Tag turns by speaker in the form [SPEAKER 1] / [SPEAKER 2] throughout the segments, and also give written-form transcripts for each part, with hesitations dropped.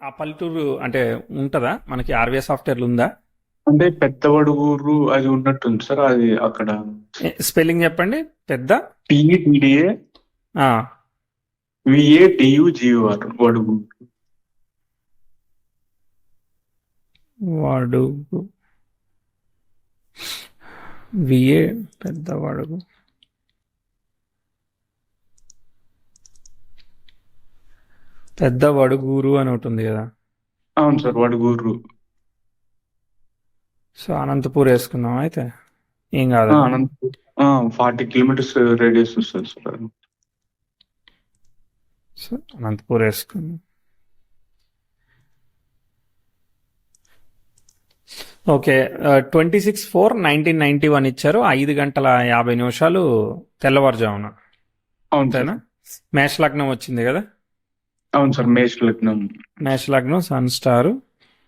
[SPEAKER 1] ఆ పల్లెటూరు అంటే ఉంటదా? మనకి ఆర్‌వీఐ సాఫ్ట్‌వేర్‌లో ఉందా?
[SPEAKER 2] అంటే పెద్దవడుగూరు అది ఉన్నట్టుంది సార్. అది అక్కడ
[SPEAKER 1] స్పెల్లింగ్ చెప్పండి. పెద్ద
[SPEAKER 2] టీఈటీడీఏ
[SPEAKER 1] ఆ!
[SPEAKER 2] విఏడియుజిఓఆర్ వడుగు.
[SPEAKER 1] వడుగు. విఏ పెద్ద వడుగు. పెద్ద వడుగూరు అని ఒకటి ఉంది కదా!
[SPEAKER 2] అవును సార్, వడుగూరు.
[SPEAKER 1] సో, అనంతపూర్ వేసుకుందాం అయితే. ఏం కాదులే.
[SPEAKER 2] అనంతపూర్ 40 కిలోమీటర్స్ రేడియస్ వస్తుంది సార్ అది.
[SPEAKER 1] సో, అనంతపూర్ వేసుకుందాం. ఓకే. 26/4/1991 ఇచ్చారు. 5:50 తెల్లవారుజామున.
[SPEAKER 2] అవును సార్.
[SPEAKER 1] అంతేనా? మేష లగ్నం వచ్చింది కదా!
[SPEAKER 2] అవును సార్, మేష లగ్నం.
[SPEAKER 1] మేష లగ్నం, సన్ స్టార్.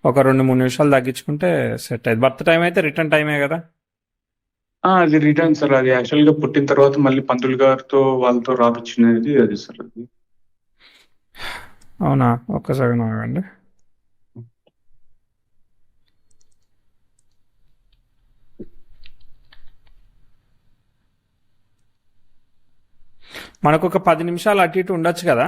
[SPEAKER 1] ఒక 2-3 నిమిషాలు తగ్గించుకుంటే సెట్ అయ్యింది. బర్త్ టైం అయితే రిటర్న్ టైమే కదా!
[SPEAKER 2] అది రిటర్న్ సార్. అది యాక్చువల్ గా పుట్టిన తర్వాత మళ్ళీ పంతులు గారితో వాళ్ళతో రాపిచ్చినది అది సార్ అది.
[SPEAKER 1] అవునా? ఒక్క సెకండ్ ఆగండి. మనకు ఒక 10 నిమిషాలు అటు ఇటు ఉండొచ్చు కదా!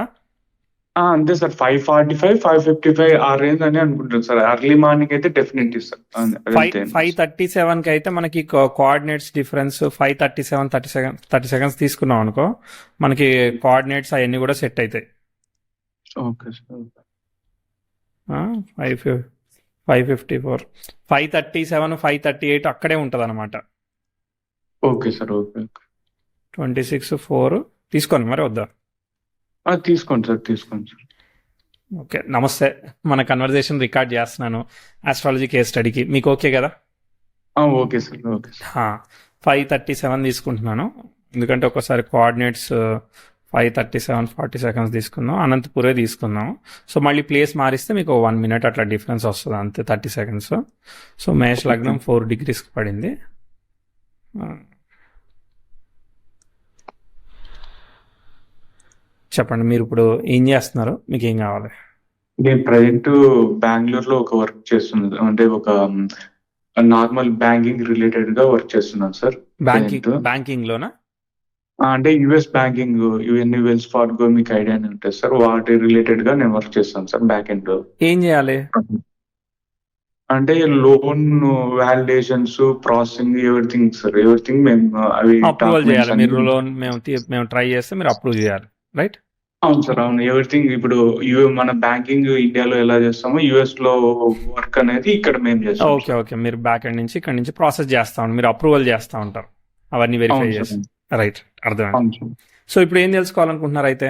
[SPEAKER 2] అంతే సార్. 5:45, 5:55 ఆ రేంజ్ అని అనుకుంటాను సార్. ఎర్లీ మార్నింగ్ అయితే డెఫినెట్ సార్. అదంతే.
[SPEAKER 1] 5:37కి అయితే మనకి కోఆర్డినేట్స్ డిఫరెన్స్ 5:37 30 సెకండ్స్ తీసుకున్నాం అనుకో, మనకి కోఆర్డినేట్స్ అవన్నీ కూడా సెట్ అవుతాయి.
[SPEAKER 2] Okay sir.
[SPEAKER 1] 5:54 5:37 5:38 అక్కడే ఉంటుంది అనమాట.
[SPEAKER 2] Okay sir. ఓకే.
[SPEAKER 1] 26/4 తీసుకోండి మరి వద్దా?
[SPEAKER 2] తీసుకోండి సార్, తీసుకోండి సార్.
[SPEAKER 1] ఓకే. నమస్తే. మన కన్వర్జేషన్ రికార్డ్ చేస్తున్నాను ఆస్ట్రాలజీ కేస్ స్టడీకి. మీకు ఓకే కదా?
[SPEAKER 2] Okay sir. Okay sir.
[SPEAKER 1] 5:37 తీసుకుంటున్నాను, ఎందుకంటే ఒకసారి కోఆర్డినేట్స్ 5:37 40 సెకండ్స్ తీసుకుందాం. అనంతపురే తీసుకుందాం. సో మళ్ళీ ప్లేస్ మారిస్తే మీకు 1 మినిట్ అట్లా డిఫరెన్స్ వస్తుంది అంతే, 30 సెకండ్స్. సో మేష లగ్నం 4 డిగ్రీస్కి పడింది. చెప్పండి, మీరు ఇప్పుడు ఏం చేస్తున్నారు? మీకు ఏం కావాలి?
[SPEAKER 2] నేను ప్రజెంట్ బెంగళూరులో ఒక వర్క్ చేస్తున్నాను. అంటే ఒక నార్మల్ బ్యాంకింగ్ రిలేటెడ్ గా వర్క్ చేస్తున్నాను సార్ ప్రజెంట్.
[SPEAKER 1] బ్యాంకింగ్ లోనా?
[SPEAKER 2] అంటే యుఎస్ బ్యాంకింగ్, యుఎన్ఈ, వెల్స్ ఫార్గో మీకు ఐడియానే ఉంటుంది సార్. వాటి రిలేటెడ్ గా నేను వర్క్ చేస్తాను సార్ బ్యాక్ ఎండ్.
[SPEAKER 1] ఏం చేయాలి?
[SPEAKER 2] అంటే loan validations, processing, everything sir. Everything మేము అవి
[SPEAKER 1] అప్రూవల్ చేయాలి.
[SPEAKER 2] డాక్యుమెంట్స్
[SPEAKER 1] మీరు
[SPEAKER 2] అన్ని.
[SPEAKER 1] లోన్ మేము ట్రై చేస్తే మీరు అప్రూవ్ చేయాలి, రైట్?
[SPEAKER 2] అవును సార్, అవును. ఎవ్రీథింగ్ ఇప్పుడు మన బ్యాంకింగ్ ఇండియాలో ఎలా చేస్తామో యుఎస్ లో వర్క్ అనేది ఇక్కడ మేము చేస్తాం
[SPEAKER 1] ఓకే
[SPEAKER 2] సార్.
[SPEAKER 1] ఓకే. మీరు బ్యాక్ ఎండ్ నుంచి ఇక్కడ నుంచి ప్రాసెస్ చేస్తా ఉంటారు, మీరు అప్రూవల్ చేస్తూ ఉంటారు అవన్నీ వెరిఫై
[SPEAKER 2] అవును
[SPEAKER 1] చేసి,
[SPEAKER 2] సార్.
[SPEAKER 1] రైట్? అర్థమైంది.
[SPEAKER 2] అవును సార్.
[SPEAKER 1] సో ఇప్పుడు ఏం తెలుసుకోవాలనుకుంటున్నారు అయితే?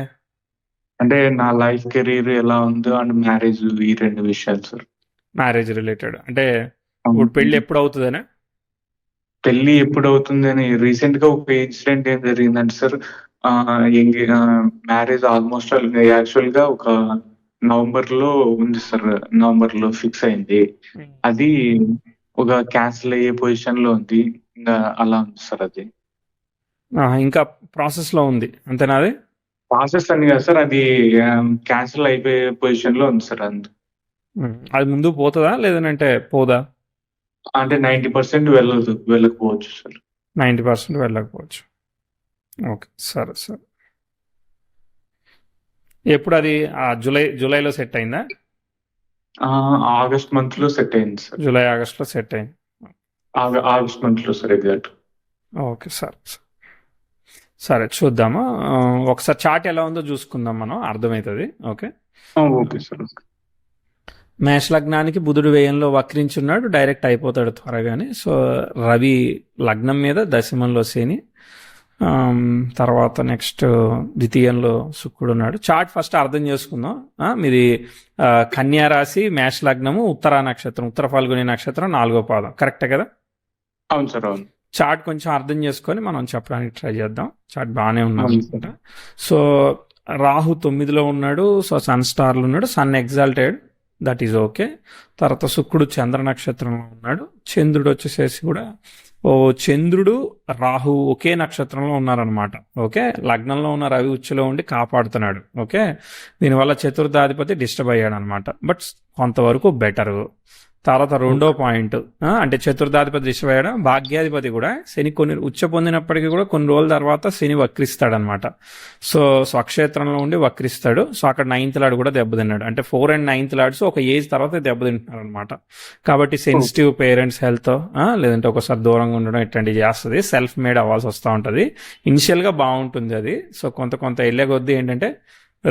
[SPEAKER 2] అంటే నా లైఫ్ కెరీర్ ఎలా ఉందో అండ్ మ్యారేజ్, ఈ రెండు విషయాలు సార్.
[SPEAKER 1] మ్యారేజ్ రిలేటెడ్ అంటే
[SPEAKER 2] అవును.
[SPEAKER 1] ఇప్పుడు పెళ్ళి ఎప్పుడు అవుతుందనే?
[SPEAKER 2] పెళ్లి ఎప్పుడు అవుతుంది అని రీసెంట్ గా ఒక ఇన్సిడెంట్ ఏం జరిగిందంటే సార్, మ్యారేజ్ ఆల్మోస్ట్ యాక్చువల్ గా ఒక నవంబర్ లో ఉంది సార్. నవంబర్ లో ఫిక్స్ అయింది. అది ఒక క్యాన్సిల్ అయ్యే పొజిషన్ లో ఉంది. ఇంకా అలా ఉంది సార్ అది.
[SPEAKER 1] ఇంకా ప్రాసెస్ లో ఉంది అంతేనా? అది
[SPEAKER 2] ప్రాసెస్ అని కాదు సార్, అది క్యాన్సిల్ అయిపోయే పొజిషన్ లో ఉంది సార్.
[SPEAKER 1] అది ముందు పోతుందా లేదంటే పోదా?
[SPEAKER 2] అంటే 90% వెళ్ళకపోవచ్చు సార్.
[SPEAKER 1] 90% వెళ్ళకపోవచ్చు. ఓకే, సరే సరే. ఎప్పుడు అది జూలైలో సెట్ అయిందా?
[SPEAKER 2] ఆగస్ట్ మంత్ లో సెట్ అయింది సార్.
[SPEAKER 1] జూలై ఆగస్ట్లో సెట్ అయింది.
[SPEAKER 2] ఆగస్ట్ మంత్ లో సార్, ఎగ్జాక్ట్.
[SPEAKER 1] ఓకే, సరే సరే. చూద్దామా, ఒకసారి చార్ట్ ఎలా ఉందో చూసుకుందాం, మనం అర్థమవుతుంది. Okay
[SPEAKER 2] okay sir.
[SPEAKER 1] మేష లగ్నానికి బుధుడు వ్యయంలో వక్రించున్నాడు, డైరెక్ట్ అయిపోతాడు త్వరగానే. సో రవి లగ్నం మీద దశమంలో శని, తర్వాత నెక్స్ట్ ద్వితీయంలో శుక్రుడు ఉన్నాడు. చార్ట్ ఫస్ట్ అర్థం చేసుకుందాం. మీది కన్యా రాశి, మేష లగ్నము, ఉత్తరా నక్షత్రం, ఉత్తర ఫాల్గుని నక్షత్రం, 4వ పాదం, కరెక్టే కదా?
[SPEAKER 2] అవును సార్, అవును.
[SPEAKER 1] చార్ట్ కొంచెం అర్థం చేసుకొని మనం చెప్పడానికి ట్రై చేద్దాం. చార్ట్ బాగానే ఉన్నాడు అనుకుంటా. సో రాహు 9లో ఉన్నాడు, సో సన్ స్టార్లో ఉన్నాడు, sun exalted, that is okay. తర్వాత శుక్రుడు చంద్ర నక్షత్రంలో ఉన్నాడు, చంద్రుడు వచ్చేసేసి కూడా ఓ చంద్రుడు రాహు ఒకే నక్షత్రంలో ఉన్నారనమాట. ఓకే, లగ్నంలో ఉన్న రవి ఉచ్చులో ఉండి కాపాడుతున్నాడు. ఓకే, దీనివల్ల చతుర్థాధిపతి డిస్టర్బ్ అయ్యాడు అనమాట. బట్ కొంతవరకు బెటరు. తర్వాత రెండో పాయింట్, అంటే చతుర్థాధిపతి డిస్టర్బ్ అయ్యాడు, భాగ్యాధిపతి కూడా శని కొన్ని ఉచ్చ పొందినప్పటికీ కూడా కొన్ని రోజుల తర్వాత శని వక్రిస్తాడనమాట. సో స్వక్షేత్రంలో ఉండి వక్రిస్తాడు. సో అక్కడ 9th లార్డ్ కూడా దెబ్బతిన్నాడు. అంటే 4 and 9th లార్డ్స్ ఒక ఏజ్ తర్వాత దెబ్బతింటున్నారు అనమాట. కాబట్టి సెన్సిటివ్ పేరెంట్స్ హెల్త్, లేదంటే ఒకసారి దూరంగా ఉండడం ఇట్లాంటివి చేస్తుంది. సెల్ఫ్ మేడ్ అవ్వాల్సి వస్తూ ఉంటుంది. ఇనిషియల్గా బాగుంటుంది అది. సో కొంత వెళ్ళే కొద్దీ ఏంటంటే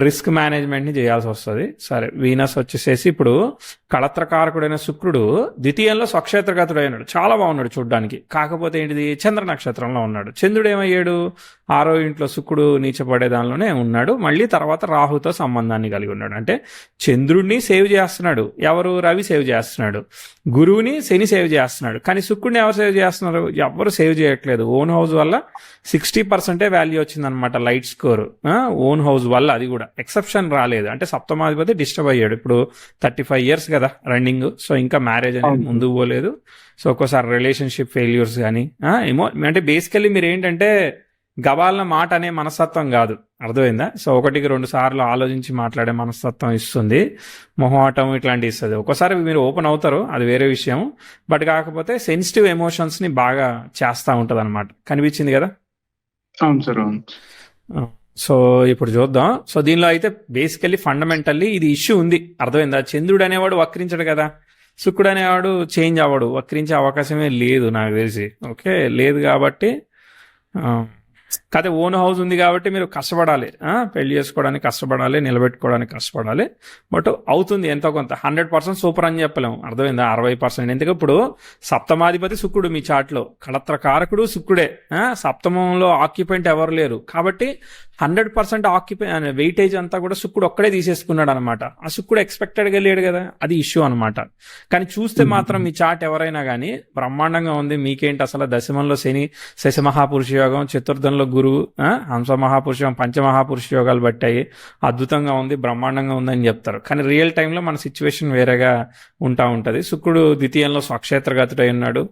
[SPEAKER 1] రిస్క్ మేనేజ్మెంట్ని చేయాల్సి వస్తుంది. సరే, వీనస్ వచ్చేసేసి ఇప్పుడు కళత్రకారకుడైన శుక్రుడు ద్వితీయంలో స్వక్షేత్రగతుడు అయినాడు. చాలా బాగున్నాడు చూడ్డానికి. కాకపోతే ఏంటిది, చంద్ర నక్షత్రంలో ఉన్నాడు. చంద్రుడు ఏమయ్యాడు, 6వ ఇంట్లో శుక్రుడు నీచపడే దానిలోనే ఉన్నాడు. మళ్ళీ తర్వాత రాహుతో సంబంధాన్ని కలిగి ఉన్నాడు. అంటే చంద్రుడిని సేవ్ చేస్తున్నాడు ఎవరు, రవి సేవ్ చేస్తున్నాడు. గురువుని శని సేవ్ చేస్తున్నాడు. కానీ శుక్రుడిని ఎవరు సేవ్ చేస్తున్నారు, ఎవరు సేవ్ చేయట్లేదు. ఓన్ హౌస్ వల్ల 60% వాల్యూ వచ్చిందనమాట లైట్ స్కోర్. ఓన్ హౌస్ వల్ల అది కూడా ఎక్సెప్షన్ రాలేదు. అంటే సప్తమాధిపతి డిస్టర్బ్ అయ్యాడు. ఇప్పుడు 35 years కదా రన్నింగ్. సో ఇంకా మ్యారేజ్ అనేది ముందుకు పోలేదు. సో ఒక్కోసారి రిలేషన్షిప్ ఫెయిల్యూర్స్ కానీ ఏమో. అంటే బేసికల్లీ మీరు ఏంటంటే గబాలన మాట అనే మనస్తత్వం కాదు, అర్థమైందా? సో 1-2 సార్లు ఆలోచించి మాట్లాడే మనస్తత్వం ఇస్తుంది. మొహమాటం ఇట్లాంటివి ఇస్తుంది. ఒక్కోసారి మీరు ఓపెన్ అవుతారు, అది వేరే విషయం. బట్ కాకపోతే సెన్సిటివ్ ఎమోషన్స్ని బాగా చేస్తూ ఉంటుంది అనమాట. కనిపించింది కదా?
[SPEAKER 2] అవును సార్, అవును.
[SPEAKER 1] సో ఇప్పుడు చూద్దాం. సో దీనిలో అయితే బేసికల్లీ ఫండమెంటల్లీ ఇది ఇష్యూ ఉంది, అర్థమైందా? చంద్రుడు అనేవాడు వక్రించడు కదా, శుక్రుడు అనేవాడు చేంజ్ అవ్వడు, వక్రించే అవకాశమే లేదు నాకు తెలిసి. ఓకే, లేదు కాబట్టి కాకపోతే ఓన్ హౌస్ ఉంది కాబట్టి మీరు కష్టపడాలి, పెళ్లి చేసుకోవడానికి కష్టపడాలి, నిలబెట్టుకోవడానికి కష్టపడాలి. బట్ అవుతుంది ఎంతో కొంత. 100% సూపర్ అని చెప్పలేము, అర్థమైందా? 60%. ఎందుకంటే ఇప్పుడు సప్తమాధిపతి శుక్రుడు మీ చాట్లో, కళత్రకారకుడు శుక్రుడే, సప్తమంలో ఆక్యుపెంట్ ఎవరు లేరు. కాబట్టి 100% వెయిటేజ్ అంతా కూడా శుక్రుడు ఒక్కడే తీసేసుకున్నాడు అనమాట. ఆ శుక్రుడు ఎక్స్పెక్టెడ్గా లేడు కదా, అది ఇష్యూ అనమాట. కానీ చూస్తే మాత్రం మీ చాట్ ఎవరైనా కానీ బ్రహ్మాండంగా ఉంది. మీకేంటి అసలు దశమంలో శని, శశ మహాపురుష యోగం, చతుర్థంలో గురువు, హంస మహాపురుష యోగం, పంచమహాపురుష యోగాలు బట్టాయి, అద్భుతంగా ఉంది, బ్రహ్మాండంగా ఉందని చెప్తారు. కానీ రియల్ టైంలో మన సిచ్యువేషన్ వేరేగా ఉంటుంది. శుక్రుడు ద్వితీయంలో స్వక్షేత్రగతుడై ఉన్నాడు,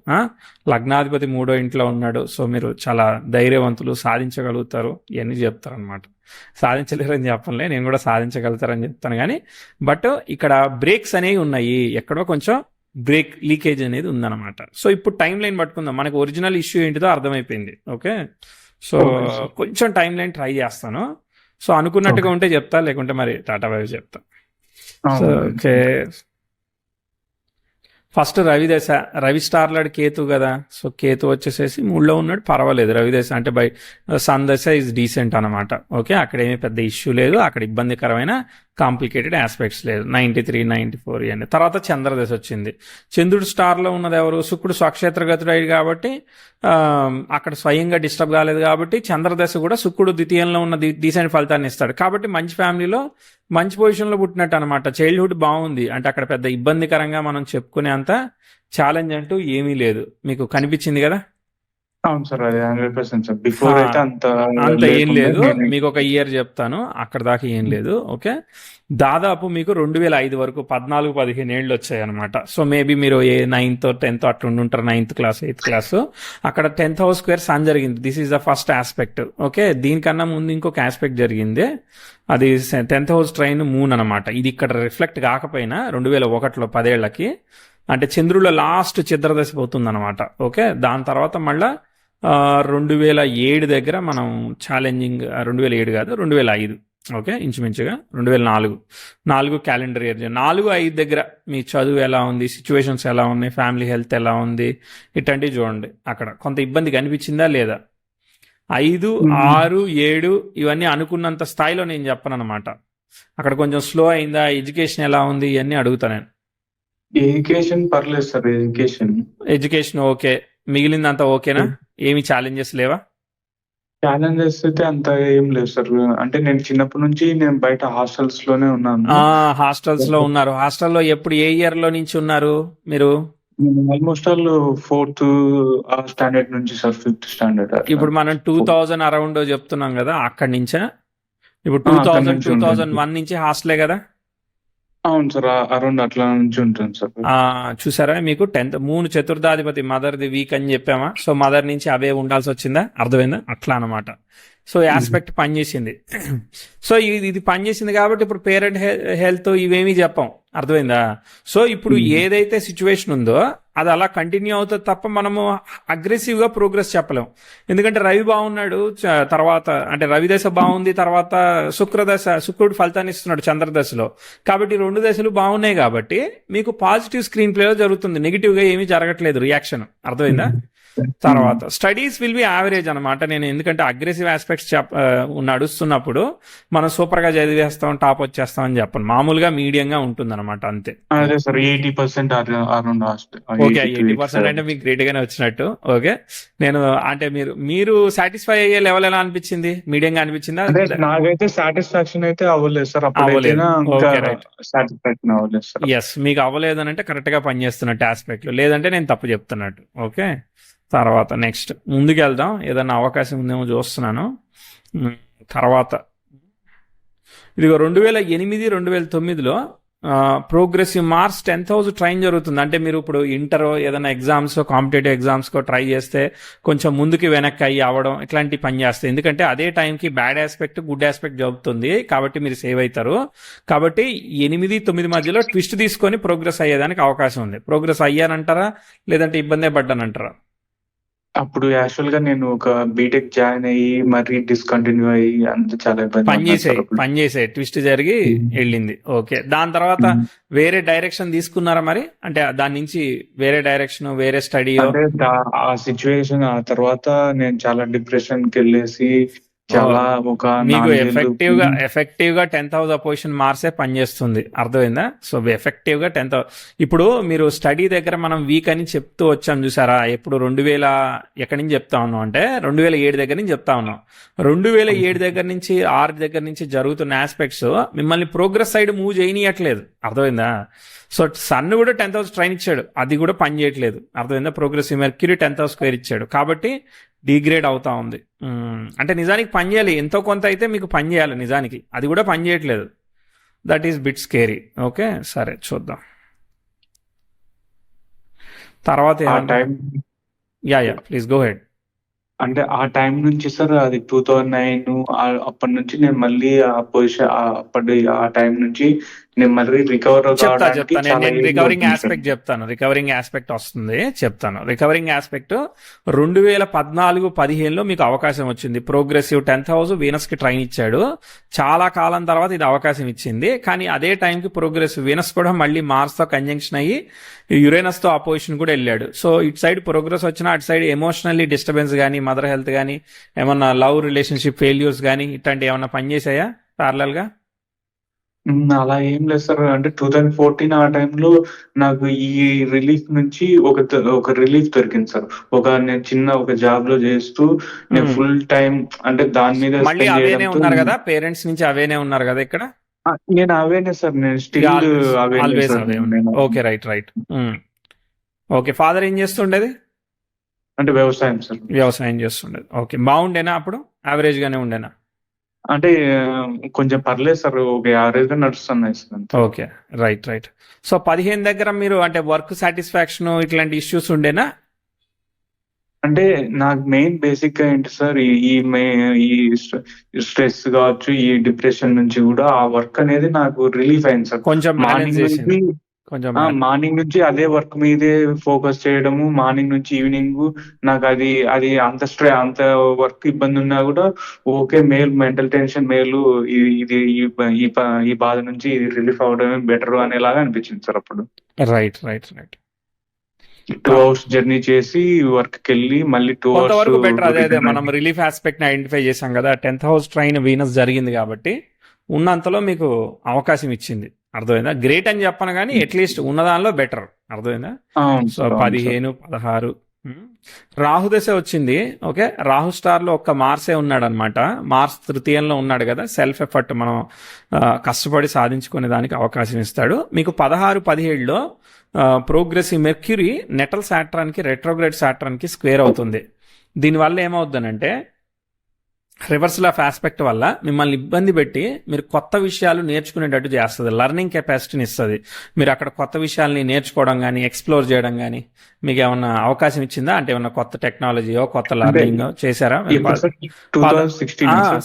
[SPEAKER 1] లగ్నాధిపతి 3వ ఇంట్లో ఉన్నాడు. సో మీరు చాలా ధైర్యవంతులు, సాధించగలుగుతారు, ఇవన్నీ చెప్తారు అనమాట. సాధించలేరని చెప్పలే, నేను కూడా సాధించగలుగుతారని చెప్తాను. కానీ బట్ ఇక్కడ బ్రేక్స్ అనేవి ఉన్నాయి, ఎక్కడో కొంచెం బ్రేక్ లీకేజ్ అనేది ఉందన్నమాట. సో ఇప్పుడు టైం లైన్ పట్టుకుందాం. మనకు ఒరిజినల్ ఇష్యూ ఏంటిదో అర్థమైపోయింది. ఓకే, సో కొంచెం టైం లైన్ ట్రై చేస్తాను. సో అనుకున్నట్టుగా ఉంటే చెప్తా, లేకుంటే మరి టాటా వైవ్ చెప్తా. సో ఓకే, ఫస్ట్ రవి దశ. రవి స్టార్లాడ్ కేతు కదా, సో కేతు వచ్చేసేసి 3లో ఉన్నాడు, పర్వాలేదు. రవి దశ అంటే బై సన్ దశ ఈజ్ డీసెంట్ అనమాట. ఓకే, అక్కడ ఏమీ పెద్ద ఇష్యూ లేదు, అక్కడ ఇబ్బందికరమైన కాంప్లికేటెడ్ ఆస్పెక్ట్స్ లేదు. 93, 94 ఇవన్నీ. తర్వాత చంద్రదశ వచ్చింది. చంద్రుడు స్టార్లో ఉన్నది ఎవరు, శుక్రుడు స్వక్షేత్రగతుడు కాబట్టి అక్కడ స్వయంగా డిస్టర్బ్ కాలేదు. కాబట్టి చంద్రదశ కూడా శుక్రుడు ద్వితీయంలో ఉన్న డీసెంట్ ఫలితాన్ని ఇస్తాడు. కాబట్టి మంచి ఫ్యామిలీలో మంచి పొజిషన్లో పుట్టినట్టు అనమాట. చైల్డ్హుడ్ బాగుంది, అంటే అక్కడ పెద్ద ఇబ్బందికరంగా మనం చెప్పుకునే అంత ఛాలెంజ్ అంటూ ఏమీ లేదు. మీకు కనిపించింది కదా?
[SPEAKER 2] అవును సార్, అది 100% సార్. బిఫోర్ అయితే అంత
[SPEAKER 1] ఏం లేదు. మీకు ఒక ఇయర్ చెప్తాను, అక్కడ దాకా ఏం లేదు. ఓకే, దాదాపు మీకు 2005 వరకు 14-15 ఏళ్ళు వచ్చాయి అనమాట. సో మేబీ మీరు 9th or 10th అట్లా ఉండుంటారు, 9th class 8th class. అక్కడ 10th house square సన్ జరిగింది. This is the first aspect. Okay, దీనికన్నా ముందు ఇంకొక ఆస్పెక్ట్ జరిగింది, అది 10th house ట్రైన్ మూన్ అనమాట. ఇది ఇక్కడ రిఫ్లెక్ట్ కాకపోయినా 2001లో 10 ఏళ్లకి, అంటే చంద్రుల లాస్ట్ చిద్రదశ పోతుంది అనమాట. ఓకే, దాని తర్వాత మళ్ళా 2007 దగ్గర మనం ఛాలెంజింగ్, 2007 కాదు 2005. ఓకే, ఇంచుమించుగా 2004 క్యాలెండర్ ఇయర్. 4-5 దగ్గర మీ చదువు ఎలా ఉంది, సిచ్యువేషన్స్ ఎలా ఉన్నాయి, ఫ్యామిలీ హెల్త్ ఎలా ఉంది, ఇట్లాంటివి చూడండి. అక్కడ కొంత ఇబ్బంది కనిపించిందా లేదా? 5, 6, 7 ఇవన్నీ అనుకున్నంత స్థాయిలో నేను చెప్పను అనమాట. అక్కడ కొంచెం స్లో అయిందా, ఎడ్యుకేషన్ ఎలా ఉంది, ఇవన్నీ అడుగుతా నేను.
[SPEAKER 2] ఎడ్యుకేషన్ పర్లేదు సార్,
[SPEAKER 1] ఎడ్యుకేషన్ ఓకే, మిగిలిందంతా ఓకేనా? ఏమి ఛాలెంజెస్ లేవా?
[SPEAKER 2] ఛాలెంజెస్ అయితే అంత ఏం లేవు సార్. అంటే నేను చిన్నప్పటి నుంచి నేను బయట హాస్టల్స్ లోనే ఉన్నాను.
[SPEAKER 1] హాస్టల్స్ లో ఉన్నారు. హాస్టల్లో ఎప్పుడు ఏ ఇయర్ లో నుంచి ఉన్నారు మీరు?
[SPEAKER 2] ఆల్మోస్ట్ ఆల్ 4th స్టాండర్డ్ నుంచి సార్, 5th స్టాండర్డ్.
[SPEAKER 1] ఇప్పుడు మనం 2000 అరౌండ్ చెప్తున్నాం కదా, అక్కడి నుంచా? ఇప్పుడు 2001 నుంచి హాస్టలే కదా?
[SPEAKER 2] అవును సార్. అరౌండ్ అట్లా నుంచి ఉంటుంది సార్.
[SPEAKER 1] చూసారా, మీకు 10th మూన్ చతుర్థాధిపతి మదర్ది వీక్ అని చెప్పామా, సో మదర్ నుంచి అవే ఉండాల్సి వచ్చిందా, అర్థమైందా, అట్లా అనమాట. సో ఆస్పెక్ట్ పనిచేసింది. సో ఇది పనిచేసింది కాబట్టి ఇప్పుడు పేరెంట్ హెల్త్ ఇవేమీ చెప్పాం, అర్థమైందా. సో ఇప్పుడు ఏదైతే సిచ్యువేషన్ ఉందో అది అలా కంటిన్యూ అవుతుంది తప్ప మనము అగ్రెసివ్ గా ప్రోగ్రెస్ చెప్పలేం. ఎందుకంటే రవి బాగున్నాడు, తర్వాత అంటే రవి దశ బాగుంది, తర్వాత శుక్రుడు ఫలితాన్ని ఇస్తున్నాడు చంద్రదశలో. కాబట్టి 2 దశలు బాగున్నాయి కాబట్టి మీకు పాజిటివ్ స్క్రీన్ ప్లేలో జరుగుతుంది, నెగిటివ్ గా ఏమీ జరగట్లేదు రియాక్షన్, అర్థమైందా. తర్వాత స్టడీస్ విల్ బి యావరేజ్ అనమాట. నేను ఎందుకంటే అగ్రెసివ్ ఆస్పెక్ట్స్ నడుస్తున్నప్పుడు మనం సూపర్ గా చదివేస్తాం, టాప్ వచ్చేస్తాం అని చెప్పను, మామూలుగా మీడియంగా ఉంటుంది అనమాట, అంతే.
[SPEAKER 2] అదే సార్ 80% అరౌండ్
[SPEAKER 1] ఓకే, 80% అంటే మీకు గ్రేట్ గానే వచ్చినట్టు. ఓకే, నేను అంటే మీరు సాటిస్ఫై అయ్యే లెవెల్ ఎలా అనిపించింది, మీడియంగా అనిపించిందా?
[SPEAKER 2] నాకైతే సాటిస్ఫాక్షన్ అయితే అవ్వలేదు సార్, సాటిస్ఫాక్షన్ అవ్వలేదు సార్.
[SPEAKER 1] ఎస్, మీకు అవ్వలేదు అని అంటే కరెక్ట్ గా పనిచేస్తున్నట్టు ఆస్పెక్ట్, లేదంటే నేను తప్పు చెప్తున్నట్టు. ఓకే, తర్వాత నెక్స్ట్ ముందుకు వెళ్దాం, ఏదన్నా అవకాశం ఉందేమో చూస్తున్నాను. తర్వాత ఇదిగో 2008 2009లో ప్రోగ్రెసివ్ మార్స్ 10,000 ట్రైన్ జరుగుతుంది. అంటే మీరు ఇప్పుడు ఇంటర్ ఏదైనా ఎగ్జామ్స్, కాంపిటేటివ్ ఎగ్జామ్స్కో ట్రై చేస్తే కొంచెం ముందుకి వెనక్కి అయ్యి అవ్వడం ఇట్లాంటి పని చేస్తాయి. ఎందుకంటే అదే టైంకి బ్యాడ్ ఆస్పెక్ట్ గుడ్ ఆస్పెక్ట్ జరుగుతుంది కాబట్టి మీరు సేవ్ అవుతారు. కాబట్టి 8-9 మధ్యలో ట్విస్ట్ తీసుకొని ప్రోగ్రెస్ అయ్యేదానికి అవకాశం ఉంది. ప్రోగ్రెస్ అయ్యానంటారా లేదంటే ఇబ్బందే పడ్డానంటారా?
[SPEAKER 2] అప్పుడు యాక్చువల్ గా నేను ఒక బీటెక్ జాయిన్ అయ్యి మరి డిస్కంటిన్యూ అయ్యి అంత చాలా ఇబ్బంది
[SPEAKER 1] పనిచేసే ట్విస్ట్ జరిగి వెళ్ళింది. ఓకే, దాని తర్వాత వేరే డైరెక్షన్ తీసుకున్నారా మరి, అంటే దాని నుంచి వేరే డైరెక్షన్ వేరే స్టడీ?
[SPEAKER 2] ఆ సిచ్యువేషన్ ఆ తర్వాత నేను చాలా డిప్రెషన్ కి వెళ్ళేసి చాలా
[SPEAKER 1] మీకు ఎఫెక్టివ్ గా 10,000 అపోజిషన్ మార్సే పనిచేస్తుంది, అర్థమైందా. సో ఎఫెక్టివ్ గా 10,000 ఇప్పుడు మీరు స్టడీ దగ్గర మనం వీక్ అని చెప్తూ వచ్చాం చూసారా. ఎప్పుడు 2000 ఎక్కడి నుంచి చెప్తా ఉన్నాం అంటే 2007 దగ్గర నుంచి చెప్తా ఉన్నాం. 2007 దగ్గర నుంచి 6 దగ్గర నుంచి జరుగుతున్న ఆస్పెక్ట్స్ మిమ్మల్ని ప్రోగ్రెస్ సైడ్ మూవ్ చేయనీయట్లేదు, అర్థమైందా. సో సన్ కూడా 10,000 ట్రైన్ ఇచ్చాడు, అది కూడా పని చేయట్లేదు, అర్థమైందా. ప్రోగ్రెసివ్ మెర్క్యూరీ 10,000 స్క్వేర్ ఇచ్చాడు కాబట్టి డిగ్రేడ్ అవుతా ఉంది. అంటే నిజానికి పని చేయాలి, ఎంతో కొంత అయితే మీకు పని చేయాలి నిజానికి, అది కూడా పని చేయట్లేదు. That is bit scary. Okay, సరే చూద్దాం తర్వాత. Yeah please go head.
[SPEAKER 2] అంటే ఆ టైం నుంచి సార్ అది 2009 అప్పటి నుంచి నేను మళ్ళీ ఆ పొజిషన్ ఆ టైం నుంచి నేను మళ్ళీ రికవర్
[SPEAKER 1] రికవరింగ్ ఆస్పెక్ట్ చెప్తాను. రికవరింగ్ ఆస్పెక్ట్ వస్తుంది చెప్తాను. రికవరింగ్ ఆస్పెక్ట్ 2014-15లో మీకు అవకాశం వచ్చింది. ప్రోగ్రెసివ్ 10,000 వీనస్ కి ట్రైన్ ఇచ్చాడు. చాలా కాలం తర్వాత ఇది అవకాశం ఇచ్చింది. కానీ అదే టైంకి ప్రోగ్రెసివ్ వీనస్ కూడా మళ్ళీ మార్స్ తో కంజంక్షన్ అయ్యి యురేనస్ తో అపోజిషన్ కూడా వెళ్ళాడు. సో ఇటు సైడ్ ప్రోగ్రెస్ వచ్చినా అటు సైడ్ ఎమోషనల్లీ డిస్టర్బెన్స్ కానీ, మదర్ హెల్త్ కానీ, ఏమన్నా లవ్ రిలేషన్షిప్ ఫెయిల్యూర్స్ కానీ ఇట్లాంటి ఏమన్నా పనిచేసాయా ప్యారలల్ గా?
[SPEAKER 2] అలా ఏం లేదు సార్. అంటే 2014 ఆ టైంలో నాకు ఈ రిలీఫ్ నుంచి ఒక రిలీఫ్ దొరికింది సార్. నేను చిన్న ఒక జాబ్ లో చేస్తూ నేను ఫుల్ టైం అంటే దాని మీద
[SPEAKER 1] మళ్ళీ అవేనే ఉన్నారు కదా, పేరెంట్స్ నుంచి అవేనే ఉన్నారు కదా ఇక్కడ.
[SPEAKER 2] నేను అవేనే సార్, నేను still
[SPEAKER 1] okay, right. Okay, father ఏం చేస్తుండేది?
[SPEAKER 2] అంటే వ్యవసాయం సార్.
[SPEAKER 1] వ్యవసాయం చేస్తుండేది. ఓకే, బాగుండేనా అప్పుడు? యావరేజ్ గానే ఉండేనా?
[SPEAKER 2] అంటే కొంచెం పర్లేదు సార్, ఒక యావరేజ్ గా నడుస్తున్నాయి సార్.
[SPEAKER 1] Okay, right. సో 15 దగ్గర మీరు అంటే వర్క్ సాటిస్ఫాక్షన్ ఇట్లాంటి ఇష్యూస్ ఉండేనా?
[SPEAKER 2] అంటే నాకు మెయిన్ బేసిక్ గా ఏంటి సార్, ఈ స్ట్రెస్ కావచ్చు, ఈ డిప్రెషన్ నుంచి కూడా ఆ వర్క్ అనేది నాకు రిలీఫ్ అయింది సార్.
[SPEAKER 1] కొంచెం
[SPEAKER 2] మార్నింగ్ నుంచి అదే వర్క్ మీదే ఫోకస్ చేయడము, మార్నింగ్ నుంచి ఈవినింగ్ నాకు అది అంత వర్క్ ఇబ్బంది ఉన్నా కూడా ఓకే, మెంటల్ టెన్షన్ మేలు, ఇది ఈ బాధ నుంచి ఇది రిలీఫ్ అవడమే బెటర్ అనేలాగా అనిపించింది సార్ అప్పుడు.
[SPEAKER 1] రైట్
[SPEAKER 2] 2 hours జర్నీ చేసి వర్క్ కి వెళ్ళి మళ్ళీ 2 hours
[SPEAKER 1] వరకు బెటర్. అదే మనం రిలీఫ్ ఆస్పెక్ట్ ని ఐడెంటిఫై చేసాం కదా. 10th house ట్రైన్ వీనస్ జరిగింది కాబట్టి ఉన్నంతలో మీకు అవకాశం ఇచ్చింది, అర్థమైందా. గ్రేట్ అని చెప్పను కానీ అట్లీస్ట్ ఉన్న దానిలో బెటర్, అర్థమైందా. సో 15, 16 రాహుదశ వచ్చింది. ఓకే, రాహు స్టార్ లో ఒక్క మార్సే ఉన్నాడు అనమాట. మార్స్ తృతీయంలో ఉన్నాడు కదా, సెల్ఫ్ ఎఫర్ట్ మనం కష్టపడి సాధించుకునే దానికి అవకాశం ఇస్తాడు. మీకు 16-17లో ప్రోగ్రెసివ్ మెర్క్యూరీ నెటల్ సాట్రాన్ కి రెట్రోగ్రేడ్ సాట్రాన్ కి స్క్వేర్ అవుతుంది. దీనివల్ల ఏమవుతుందంటే రివర్సల్ ఆఫ్ ఆస్పెక్ట్ వల్ల మిమ్మల్ని ఇబ్బంది పెట్టి మీరు కొత్త విషయాలు నేర్చుకునేటట్టు చేస్తుంది, లెర్నింగ్ కెపాసిటీని ఇస్తుంది. మీరు అక్కడ కొత్త విషయాల్ని నేర్చుకోవడం కానీ ఎక్స్ప్లోర్ చేయడం కానీ మీకు ఏమన్నా అవకాశం ఇచ్చిందా? అంటే ఏమన్నా కొత్త టెక్నాలజీయో కొత్త లెర్నింగ్ చేశారా?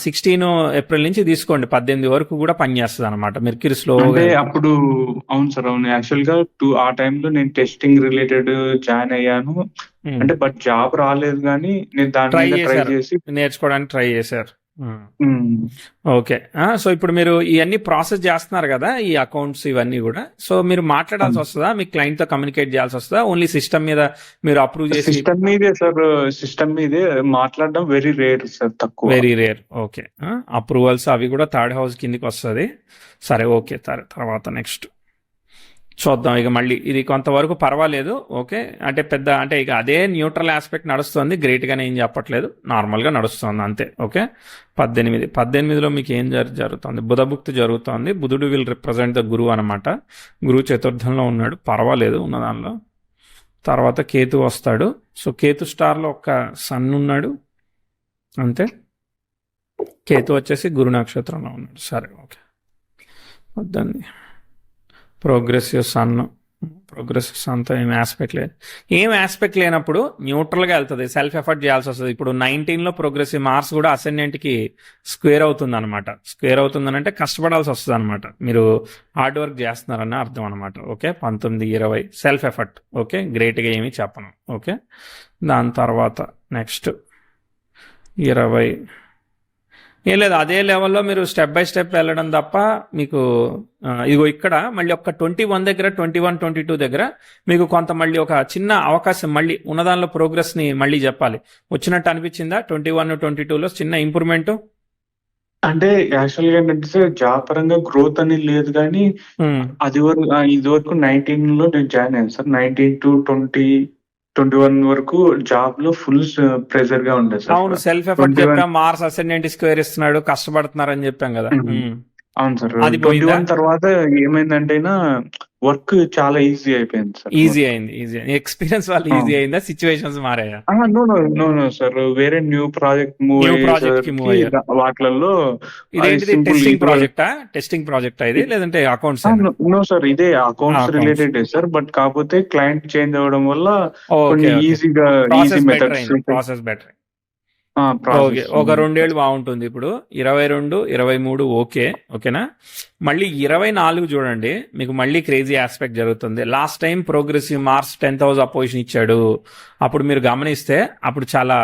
[SPEAKER 1] 16 ఏప్రిల్ నుంచి తీసుకోండి, 18 వరకు కూడా పనిచేస్తుంది అనమాట. మీరు స్లో
[SPEAKER 2] అప్పుడు. అవును సార్, అవును. యాక్చువల్ గా ఆ టైంలో నేను టెస్టింగ్ రిలేటెడ్ జాయిన్ అయ్యాను. అంటే బట్ జాబ్ రాలేదు, కానీ నేను దాని మీద ట్రై చేసి
[SPEAKER 1] నేర్చుకోవడానికి ట్రై చేశారు. ఓకే. సో ఇప్పుడు మీరు ఇవన్నీ ప్రాసెస్ చేస్తున్నారు కదా, ఈ అకౌంట్స్ ఇవన్నీ కూడా. సో మీరు మాట్లాడాల్సి వస్తుందా, మీ క్లయింట్ తో కమ్యూనికేట్ చేయాల్సి వస్తుందా? ఓన్లీ సిస్టమ్ మీద మీరు అప్రూవ్ చేసి?
[SPEAKER 2] సిస్టమ్ మీదే సార్, సిస్టమ్ మీదే మాట్లాడడం వెరీ రేర్ సార్, తక్కువ,
[SPEAKER 1] వెరీ రేర్. ఓకే. అప్రూవల్స్ అవి కూడా థర్డ్ హౌస్ కిందకి వస్తుంది. సరే, ఓకే. తర్వాత నెక్స్ట్ చూద్దాం. ఇక మళ్ళీ ఇది కొంతవరకు పర్వాలేదు. ఓకే, అంటే ఇక అదే న్యూట్రల్ ఆస్పెక్ట్ నడుస్తుంది, గ్రేట్ గానే ఏం చెప్పట్లేదు, నార్మల్ గా నడుస్తుంది అంతే. ఓకే. 18లో మీకు ఏం జరుగుతుంది? బుధభుక్తి జరుగుతోంది. బుధుడు విల్ రిప్రజెంట్ ద గురువు అనమాట. గురువు చతుర్థంలో ఉన్నాడు, పర్వాలేదు ఉన్న దానిలో. తర్వాత కేతు వస్తాడు. సో కేతు స్టార్లో ఒక సన్ ఉన్నాడు అంతే. కేతు వచ్చేసి గురు నక్షత్రంలో ఉన్నాడు. సరే, ఓకే. 18 ప్రోగ్రెసివ్ సన్తో ఏం ఆస్పెక్ట్ లేనప్పుడు న్యూట్రల్గా వెళ్తుంది, సెల్ఫ్ ఎఫర్ట్ చేయాల్సి వస్తుంది. ఇప్పుడు 19లో ప్రోగ్రెసివ్ మార్స్ కూడా అసెండెంట్కి స్క్వేర్ అవుతుంది అనమాట. స్క్వేర్ అవుతుందని అంటే కష్టపడాల్సి వస్తుంది అనమాట, మీరు హార్డ్ వర్క్ చేస్తున్నారని అర్థం అనమాట. ఓకే. 19, 20 self effort. ఓకే, గ్రేట్గా ఏమీ చెప్పను. ఓకే. దాని తర్వాత నెక్స్ట్ 20 ఏం లేదు, అదే లెవెల్లో మీరు స్టెప్ బై స్టెప్ వెళ్ళడం తప్ప మీకు ఇదిగో ఇక్కడ మళ్ళీ ఒక 21 దగ్గర, 21, 22 దగ్గర మీకు కొంత మళ్ళీ ఒక చిన్న అవకాశం మళ్ళీ ఉన్నదానిలో ప్రోగ్రెస్ని మళ్ళీ చెప్పాలి. వచ్చినట్టు అనిపించిందా? 21, 22లో చిన్న ఇంప్రూవ్మెంట్.
[SPEAKER 2] అంటే యాక్చువల్ గా ఏంటంటే జాబ్ పరంగా గ్రోత్ అనేది లేదు, కానీ ఇది వరకు 19లో నేను జాయిన్ అయ్యాను సార్. 19 to 21 వరకు జాబ్ లో ఫుల్ ప్రెషర్ గా ఉండేది సార్.
[SPEAKER 1] అవును, సెల్ఫ్ ఎఫర్ట్ చెప్పా, మార్స్ అసెండెంట్ స్క్వేర్ ఇస్తున్నాడు, కష్టపడుతున్నారని చెప్పాం కదా.
[SPEAKER 2] అవును సార్. 21 తర్వాత ఏమైందంటే వర్క్ చాలా ఈజీ అయిపోయింది సార్.
[SPEAKER 1] ఈజీ అయింది. ఎక్స్పీరియన్స్ వల్ల ఈజీ అయిందా? సిచ్యువేషన్స్ మారాయా?
[SPEAKER 2] నో సార్, వేరే న్యూ ప్రాజెక్ట్ వాటిలలో.
[SPEAKER 1] ఇదేంటిది? టెస్టింగ్ ప్రాజెక్టా ఇది, లేదంటే అకౌంట్స్?
[SPEAKER 2] నో సార్, ఇదే అకౌంట్స్ రిలేటెడ్ సార్. బట్ కాకపోతే క్లయింట్ చేంజ్ అవ్వడం వల్ల easy methods,
[SPEAKER 1] process better. Okay, ఒక 2 ఏళ్ళు బాగుంటుంది. ఇప్పుడు 22, 23 ఓకేనా. మళ్ళీ 24 చూడండి, మీకు మళ్ళీ క్రేజీ ఆస్పెక్ట్ జరుగుతుంది. Last time progressive Mars 10,000 opposition ఇచ్చాడు. అప్పుడు మీరు గమనిస్తే అప్పుడు చాలా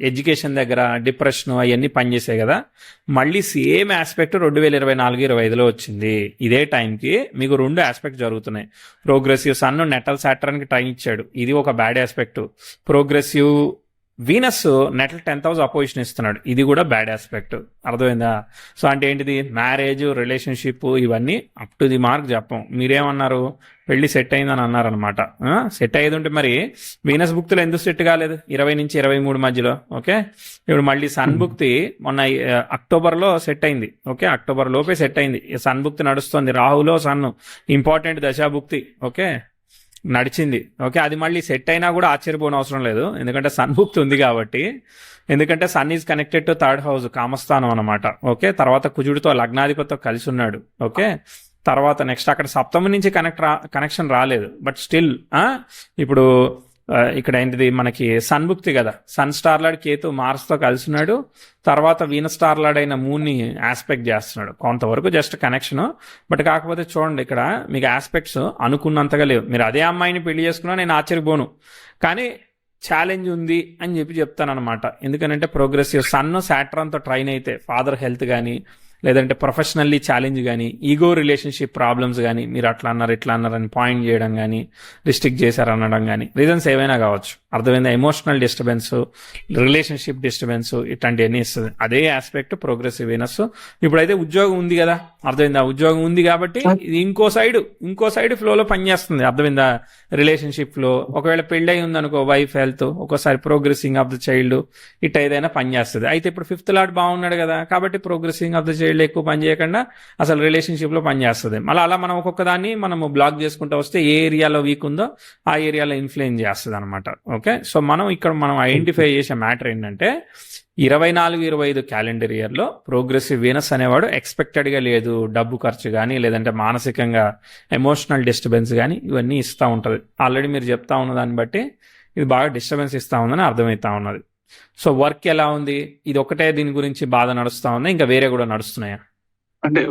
[SPEAKER 1] ఎడ్యుకేషన్ దగ్గర డిప్రెషన్ అవన్నీ పనిచేసాయి కదా. మళ్ళీ సేమ్ ఆస్పెక్ట్ 2024, 25లో వచ్చింది. ఇదే టైంకి మీకు 2 ఆస్పెక్ట్ జరుగుతున్నాయి. ప్రోగ్రెసివ్ సన్ నెటల్ సాటర్న్కి టైం ఇచ్చాడు, ఇది ఒక bad aspect. Progressive Venus natal 10,000 opposition ఇస్తున్నాడు, ఇది కూడా బ్యాడ్ ఆస్పెక్ట్. అర్థమైందా? సో అంటే ఏంటిది? మ్యారేజ్, రిలేషన్షిప్ ఇవన్నీ అప్ టు ది మార్క్ చెప్పం. మీరేమన్నారు? పెళ్లి సెట్ అయిందని అన్నారనమాట. సెట్ అయ్యేది ఉంటే మరి వీనస్ భుక్తులు ఎందుకు సెట్ కాలేదు 20 నుంచి 23 మధ్యలో? ఓకే. ఇప్పుడు మళ్ళీ సన్ భుక్తి మొన్న అక్టోబర్లో సెట్ అయింది. ఓకే, అక్టోబర్ లోపే సెట్ అయింది. సన్ భుక్తి నడుస్తుంది, రాహులో సన్ ఇంపార్టెంట్ దశాభుక్తి. ఓకే, నడిచింది. ఓకే, అది మళ్ళీ సెట్ అయినా కూడా ఆశ్చర్యపోని అవసరం లేదు, ఎందుకంటే సన్ భుక్తి ఉంది కాబట్టి. ఎందుకంటే Sun is connected to third house, కామస్థానం అనమాట. ఓకే, తర్వాత కుజుడితో లగ్నాధిపతితో కలిసి ఉన్నాడు. ఓకే, తర్వాత నెక్స్ట్ అక్కడ సప్తమి నుంచి కనెక్షన్ రాలేదు, బట్ స్టిల్ ఇప్పుడు ఇక్కడ ఏంటిది మనకి సన్ భుక్తి కదా. సన్ స్టార్లాడ్ కేతు మార్స్తో కలిసి ఉన్నాడు. తర్వాత వీనస్ స్టార్లాడ్ అయిన మూన్ని ఆస్పెక్ట్ చేస్తున్నాడు. కొంతవరకు జస్ట్ కనెక్షన్, బట్ కాకపోతే చూడండి ఇక్కడ మీకు ఆస్పెక్ట్స్ అనుకున్నంతగా లేవు. మీరు అదే అమ్మాయిని పెళ్లి చేసుకున్నా నేను ఆశ్చర్యపోను, కానీ ఛాలెంజ్ ఉంది అని చెప్తానమాట. ఎందుకంటే ప్రోగ్రెసివ్ సన్ సాటర్న్తో ట్రైన్ అయితే ఫాదర్ హెల్త్ కానీ, లేదంటే ప్రొఫెషనల్లీ ఛాలెంజ్ కానీ, ఈగో రిలేషన్షిప్ ప్రాబ్లమ్స్ కానీ, మీరు అట్లా అన్నారు ఇట్లా అన్నారని పాయింట్ చేయడం కానీ, రిస్ట్రిక్ట్ చేశారనడం కానీ, రీజన్స్ ఏవైనా కావచ్చు. అర్థమైందా? ఎమోషనల్ డిస్టర్బెన్స్, రిలేషన్షిప్ డిస్టర్బెన్స్ ఇట్లాంటివన్నీ ఇస్తుంది. అదే ఆస్పెక్ట్ ప్రోగ్రెసివ్ వీనస్. ఇప్పుడైతే ఉద్యోగం ఉంది కదా, అర్థమైందా? ఉద్యోగం ఉంది కాబట్టి ఇది ఇంకో సైడ్ ఫ్లోలో పనిచేస్తుంది. అర్థమైందా? రిలేషన్షిప్ లో ఒకవేళ పెళ్ళై ఉందనుకో, వైఫ్ హెల్త్, ఒక్కోసారి progressing of the child it ఏదైనా పనిచేస్తుంది. అయితే ఇప్పుడు 5th లార్డ్ బాగున్నాడు కదా, కాబట్టి ప్రోగ్రెసింగ్ ఆఫ్ ద చైల్డ్ ఏళ్ళు ఎక్కువ పని చేయకుండా అసలు రిలేషన్షిప్లో పనిచేస్తుంది. మళ్ళీ అలా మనం ఒక్కొక్క దాన్ని మనము బ్లాక్ చేసుకుంటూ వస్తే ఏ ఏరియాలో వీక్ ఉందో ఆ ఏరియాలో ఇన్ఫ్లుయెన్స్ చేస్తుంది అనమాట. ఓకే, సో మనం ఐడెంటిఫై చేసే మ్యాటర్ ఏంటంటే 24-25 క్యాలెండర్ ఇయర్లో ప్రోగ్రెసివ్ వీనస్ అనేవాడు ఎక్స్పెక్టెడ్గా లేదు, డబ్బు ఖర్చు కానీ లేదంటే మానసికంగా ఎమోషనల్ డిస్టర్బెన్స్ కానీ ఇవన్నీ ఇస్తూ ఉంటుంది. ఆల్రెడీ మీరు చెప్తా ఉన్న దాన్ని బట్టి ఇది బాగా డిస్టర్బెన్స్ ఇస్తూ ఉందని అర్థమవుతా ఉన్నది. సో వర్క్ ఎలా ఉంది? ఇది ఒకటే దీని గురించి బాధ నడుస్తూ ఉందా, ఇంకా వేరే కూడా నడుస్తున్నాయా?
[SPEAKER 2] అంటే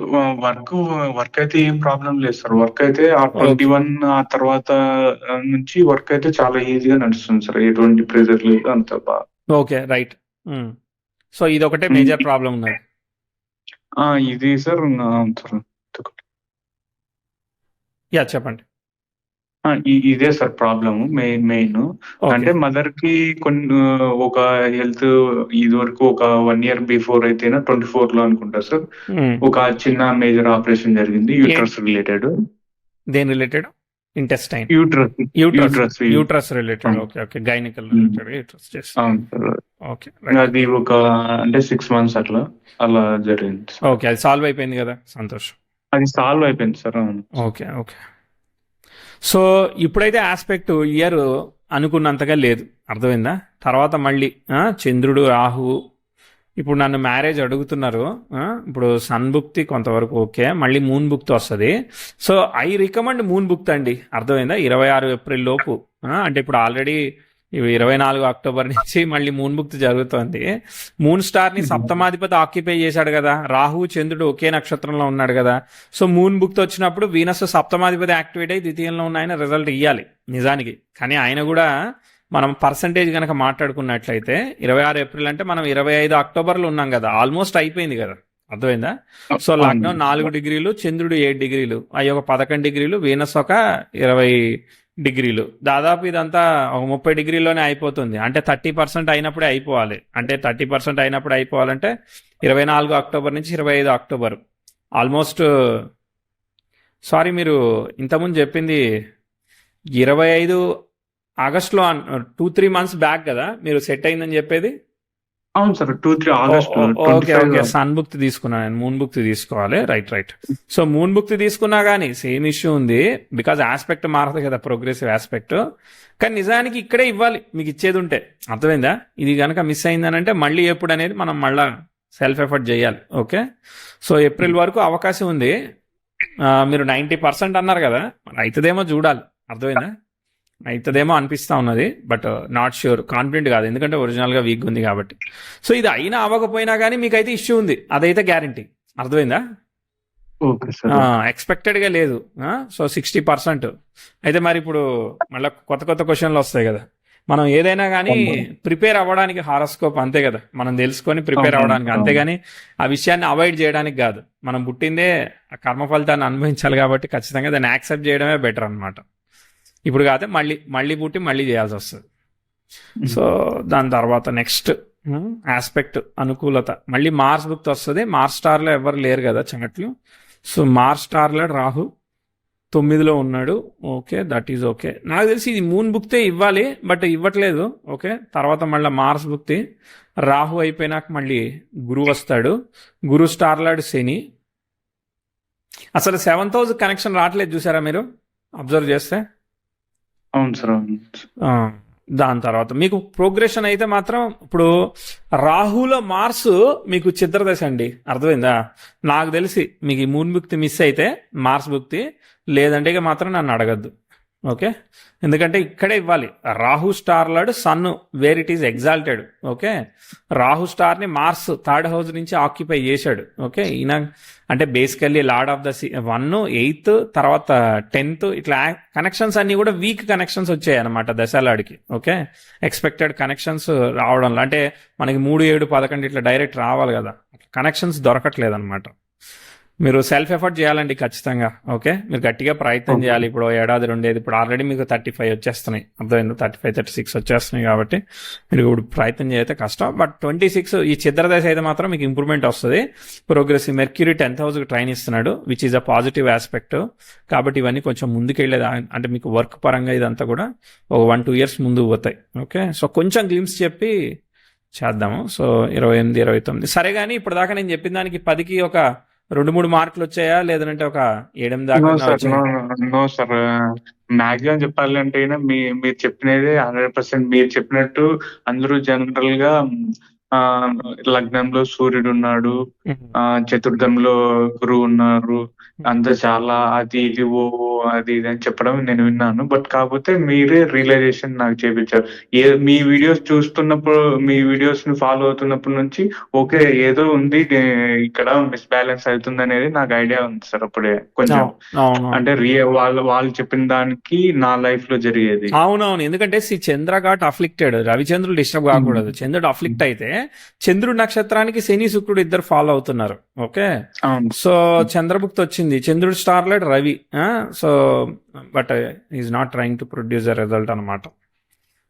[SPEAKER 2] వర్క్ అయితే ఏం ప్రాబ్లం లేదు సార్. వర్క్ అయితే ఆ 21 ఆ తర్వాత నుంచి వర్క్ అయితే చాలా ఈజీగా నడుస్తుంది సార్. ఎటువంటి ప్రెజర్ లేదు, అంత బాగా.
[SPEAKER 1] Okay, right. సో ఇది ఒకటే మేజర్ ప్రాబ్లం ఉన్నది.
[SPEAKER 2] ఇది సార్
[SPEAKER 1] యా, చెప్పండి.
[SPEAKER 2] ఇదే సార్ ప్రాబ్లమ్ మెయిన్. అంటే మదర్ కి కొన్ని ఒక హెల్త్ ఇది వరకు ఒక 1 year బిఫోర్ అయితేనా 24 లో అనుకుంటా సార్, ఒక చిన్న మేజర్ ఆపరేషన్ జరిగింది యూట్రస్ రిలేటెడ్.
[SPEAKER 1] దేని related? Intestine, uterus related. Okay okay, గైనికల్ రిలేటెడ్ యూట్రస్ చేసి.
[SPEAKER 2] అవును సార్.
[SPEAKER 1] ఓకే,
[SPEAKER 2] అది ఒక అంటే 6 months అలా జరిగింది.
[SPEAKER 1] ఓకే, అది సాల్వ్ అయిపోయింది కదా, సంతోషం.
[SPEAKER 2] అది సాల్వ్ అయిపోయింది సార్. అవును.
[SPEAKER 1] Okay okay. సో ఇప్పుడైతే ఆస్పెక్ట్ ఇయర్ అనుకున్నంతగా లేదు, అర్థమైందా? తర్వాత మళ్ళీ చంద్రుడు, రాహువు. ఇప్పుడు నన్ను మ్యారేజ్ అడుగుతున్నారు, ఇప్పుడు సన్ బుక్తి కొంతవరకు ఓకే, మళ్ళీ మూన్ బుక్తి వస్తుంది. సో ఐ రికమెండ్ మూన్ బుక్తి అండి, అర్థమైందా? 26 ఏప్రిల్ లోపు. అంటే ఇప్పుడు ఆల్రెడీ 24 అక్టోబర్ నుంచి మళ్ళీ మూన్ బుక్తి జరుగుతోంది. మూన్ స్టార్ ని సప్తమాధిపతి ఆక్యుపై చేశాడు కదా, రాహువు చంద్రుడు ఒకే నక్షత్రంలో ఉన్నాడు కదా. సో మూన్ బుక్తి వచ్చినప్పుడు వీనస్ సప్తమాధిపతి యాక్టివేట్ అయ్యి ద్వితీయంలో ఉన్నాయని రిజల్ట్ ఇవ్వాలి నిజానికి. కానీ ఆయన కూడా మనం పర్సంటేజ్ కనుక మాట్లాడుకున్నట్లయితే 26 ఏప్రిల్ అంటే మనం 25 అక్టోబర్లో ఉన్నాం కదా, ఆల్మోస్ట్ అయిపోయింది కదా, అర్థమైందా? సో లగ్నం 4 degrees, చంద్రుడు 7 degrees, అవి ఒక 11 degrees, వీనస్ ఒక 20 degrees. దాదాపు ఇదంతా ఒక 30 degrees అయిపోతుంది. అంటే 30% అయినప్పుడే అయిపోవాలి. అంటే 30% అయినప్పుడు అయిపోవాలంటే 24 అక్టోబర్ నుంచి 25 అక్టోబర్. ఆల్మోస్ట్ సారీ, మీరు ఇంతకుముందు చెప్పింది 25 ఆగస్టులో 2-3 months బ్యాక్ కదా మీరు సెట్ అయిందని చెప్పేది?
[SPEAKER 2] అవును sir, 2-3 August.
[SPEAKER 1] Okay okay, Sun బుక్తి తీసుకున్నాను నేను, మూన్ బుక్తి తీసుకోవాలి. రైట్. సో మూన్ బుక్తి తీసుకున్నా కానీ సేమ్ ఇష్యూ ఉంది, బికాజ్ ఆస్పెక్ట్ మారదు కదా, ప్రోగ్రెసివ్ ఆస్పెక్ట్. కానీ నిజానికి ఇక్కడే ఇవ్వాలి మీకు ఇచ్చేది ఉంటే, అర్థమైందా? ఇది కనుక మిస్ అయిందనంటే మళ్ళీ ఎప్పుడు అనేది మనం మళ్ళీ సెల్ఫ్ ఎఫర్ట్ చేయాలి. ఓకే, సో ఏప్రిల్ వరకు అవకాశం ఉంది. మీరు 90% అన్నారు కదా, అవుతుందేమో చూడాలి, అర్థమైందా? అవుతుందేమో అనిపిస్తూ ఉన్నది, బట్ నాట్ ష్యూర్, కాన్ఫిడెంట్ కాదు, ఎందుకంటే ఒరిజినల్గా వీక్ ఉంది కాబట్టి. సో ఇది అయినా అవ్వకపోయినా కానీ మీకైతే ఇష్యూ ఉంది, అదైతే గ్యారంటీ, అర్థమైందా? ఎక్స్పెక్టెడ్గా లేదు. సో 60% అయితే మరి ఇప్పుడు మళ్ళీ కొత్త క్వశ్చన్లు వస్తాయి కదా. మనం ఏదైనా కానీ ప్రిపేర్ అవ్వడానికి హారోస్కోప్ అంతే కదా, మనం తెలుసుకొని ప్రిపేర్ అవ్వడానికి, అంతేగాని ఆ విషయాన్ని అవాయిడ్ చేయడానికి కాదు. మనం పుట్టిందే ఆ కర్మ ఫలితాన్ని అనుభవించాలి కాబట్టి ఖచ్చితంగా దాన్ని యాక్సెప్ట్ చేయడమే బెటర్ అనమాట. ఇప్పుడు కాదే మళ్ళీ పుట్టి మళ్ళీ చేయాల్సి వస్తుంది. సో దాని తర్వాత నెక్స్ట్ ఆస్పెక్ట్ అనుకూలత, మళ్ళీ మార్స్ బుక్తి వస్తుంది. మార్స్ స్టార్లో ఎవరు లేరు కదా చంగట్లు. సో మార్స్ స్టార్లో రాహు 9లో ఉన్నాడు. Okay, that is okay. నాకు తెలిసి ఇది మూన్ బుక్తే ఇవ్వాలి, బట్ ఇవ్వట్లేదు. ఓకే, తర్వాత మళ్ళీ మార్స్ బుక్తి, రాహు అయిపోయినాక మళ్ళీ గురువు వస్తాడు. గురు స్టార్లాడు శని. అసలు 7th house కనెక్షన్ రావట్లేదు, చూసారా మీరు అబ్జర్వ్ చేస్తే?
[SPEAKER 2] అవును సార్.
[SPEAKER 1] దాని తర్వాత మీకు ప్రోగ్రెషన్ అయితే మాత్రం ఇప్పుడు రాహుల మార్స్ మీకు చిత్రదశ అండి, అర్థమైందా? నాకు తెలిసి మీకు ఈ మూన్ బుక్తి మిస్ అయితే మార్స్ బుక్తి, లేదంటే ఇక మాత్రం నన్ను అడగద్దు. ఓకే, ఎందుకంటే ఇక్కడే ఇవ్వాలి. Rahu star lord Sun where it is exalted. Okay, Rahu స్టార్ని మార్స్ 3rd house నుంచి ఆక్యుపై చేశాడు. ఓకే, ఈయన అంటే బేసికల్లీ లార్డ్ ఆఫ్ ద 1, 8, తర్వాత 10th, ఇట్లా కనెక్షన్స్ అన్ని కూడా వీక్ కనెక్షన్స్ వచ్చాయి అనమాట దశాలాడికి. ఓకే, ఎక్స్పెక్టెడ్ కనెక్షన్స్ రావడంలో అంటే మనకి 3, 7, 11 ఇట్లా డైరెక్ట్ రావాలి కదా, కనెక్షన్స్ దొరకట్లేదు అనమాట. మీరు సెల్ఫ్ ఎఫర్ట్ చేయాలండి ఖచ్చితంగా. ఓకే, మీరు గట్టిగా ప్రయత్నం చేయాలి. ఇప్పుడు ఏడాది 2 ఏది, ఇప్పుడు ఆల్రెడీ మీకు 35 వచ్చేస్తున్నాయి, అర్థమైంది? 35, 36 వచ్చేస్తున్నాయి కాబట్టి మీరు ఇప్పుడు ప్రయత్నం చేస్తే కష్టం. బట్ 26 ఈ చిత్రదశ అయితే మాత్రం మీకు ఇంప్రూవ్మెంట్ వస్తుంది. Progressive Mercury 10th house trine ఇస్తున్నాడు, which is a positive aspect. కాబట్టి ఇవన్నీ కొంచెం ముందుకెళ్ళేది, అంటే మీకు వర్క్ పరంగా ఇదంతా కూడా ఒక 1-2 years ముందుకు పోతాయి. ఓకే, సో కొంచెం గ్లిమ్స్ చెప్పి చేద్దాము. సో 28, 29 సరే. కానీ ఇప్పుడు దాకా నేను చెప్పిన దానికి 10కి ఒక 2-3 మార్కులు వచ్చాయా, లేదంటే ఒక 7-8 దాకా
[SPEAKER 2] నో సార్,
[SPEAKER 1] వచ్చాయా?
[SPEAKER 2] No sir. మాక్సిమం చెప్పాలంటే మీరు చెప్పినది 100%. మీరు చెప్పినట్టు అందరూ జనరల్ గా ఆ లగ్నంలో సూర్యుడు ఉన్నాడు, చతుర్థంలో గురువు ఉన్నారు, అంత చాలా అది ఇది ఓ అది ఇది అని చెప్పడం నేను విన్నాను. బట్ కాకపోతే మీరే రియలైజేషన్ నాకు చేపించారు. మీ వీడియోస్ చూస్తున్నప్పుడు, మీ వీడియోస్ ని ఫాలో అవుతున్నప్పటి నుంచి ఓకే ఏదో ఉంది ఇక్కడ మిస్ బ్యాలెన్స్ అవుతుంది అనేది నాకు ఐడియా ఉంది సార్. అప్పుడే కొంచెం అంటే వాళ్ళు చెప్పిన దానికి నా లైఫ్ లో జరిగేది.
[SPEAKER 1] అవునవును. ఎందుకంటే చంద్ర ఘాట్ అఫ్లిక్టెడ్, రవిచంద్రుడు డిస్టర్బ్ కాకూడదు. చంద్రుడు అఫ్లిక్ట్ అయితే చంద్రుడి నక్షత్రానికి శని శుక్రుడు ఇద్దరు ఫాలో అవుతున్నారు. ఓకే, సో చంద్రభుక్తి వచ్చింది, చంద్రుడు starlight Ravi. So but is not trying to produce a result అనమాట.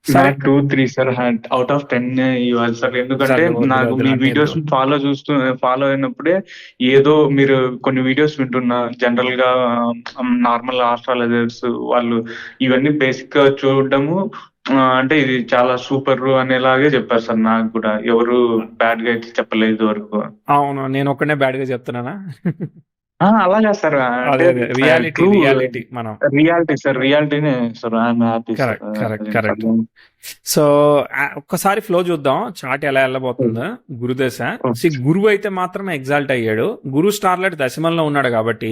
[SPEAKER 2] 2-3 సార్, అవుట్ ఆఫ్ 10 ఇవ్వాలి సార్. ఎందుకంటే నాకు మీ వీడియోస్ ఫాలో అయినప్పుడే ఏదో మీరు కొన్ని వీడియోస్ వింటున్నా, జనరల్ గా నార్మల్ ఆస్ట్రాలజర్స్ వాళ్ళు ఇవన్నీ బేసిక్ గా చూడడము, అంటే ఇది చాలా సూపర్ అనేలాగే చెప్పారు సార్. నాకు కూడా ఎవరు బ్యాడ్ గా అయితే చెప్పలేదు వరకు.
[SPEAKER 1] అవును, నేను ఒక్కనే బ్యాడ్ గా చెప్తున్నానా?
[SPEAKER 2] అలాగే సార్,
[SPEAKER 1] రియాలిటీ మనం
[SPEAKER 2] రియాలిటీ సార్, రియాలిటీనే sir. I'm happy.
[SPEAKER 1] Correct. So ఒక్కసారి ఫ్లో చూద్దాం, చాట్ ఎలా వెళ్ళబోతుందో. గురుదశ, గురువు అయితే మాత్రమే ఎగ్జాల్ట్ అయ్యాడు. గురు స్టార్లైట్ దశమంలో ఉన్నాడు కాబట్టి,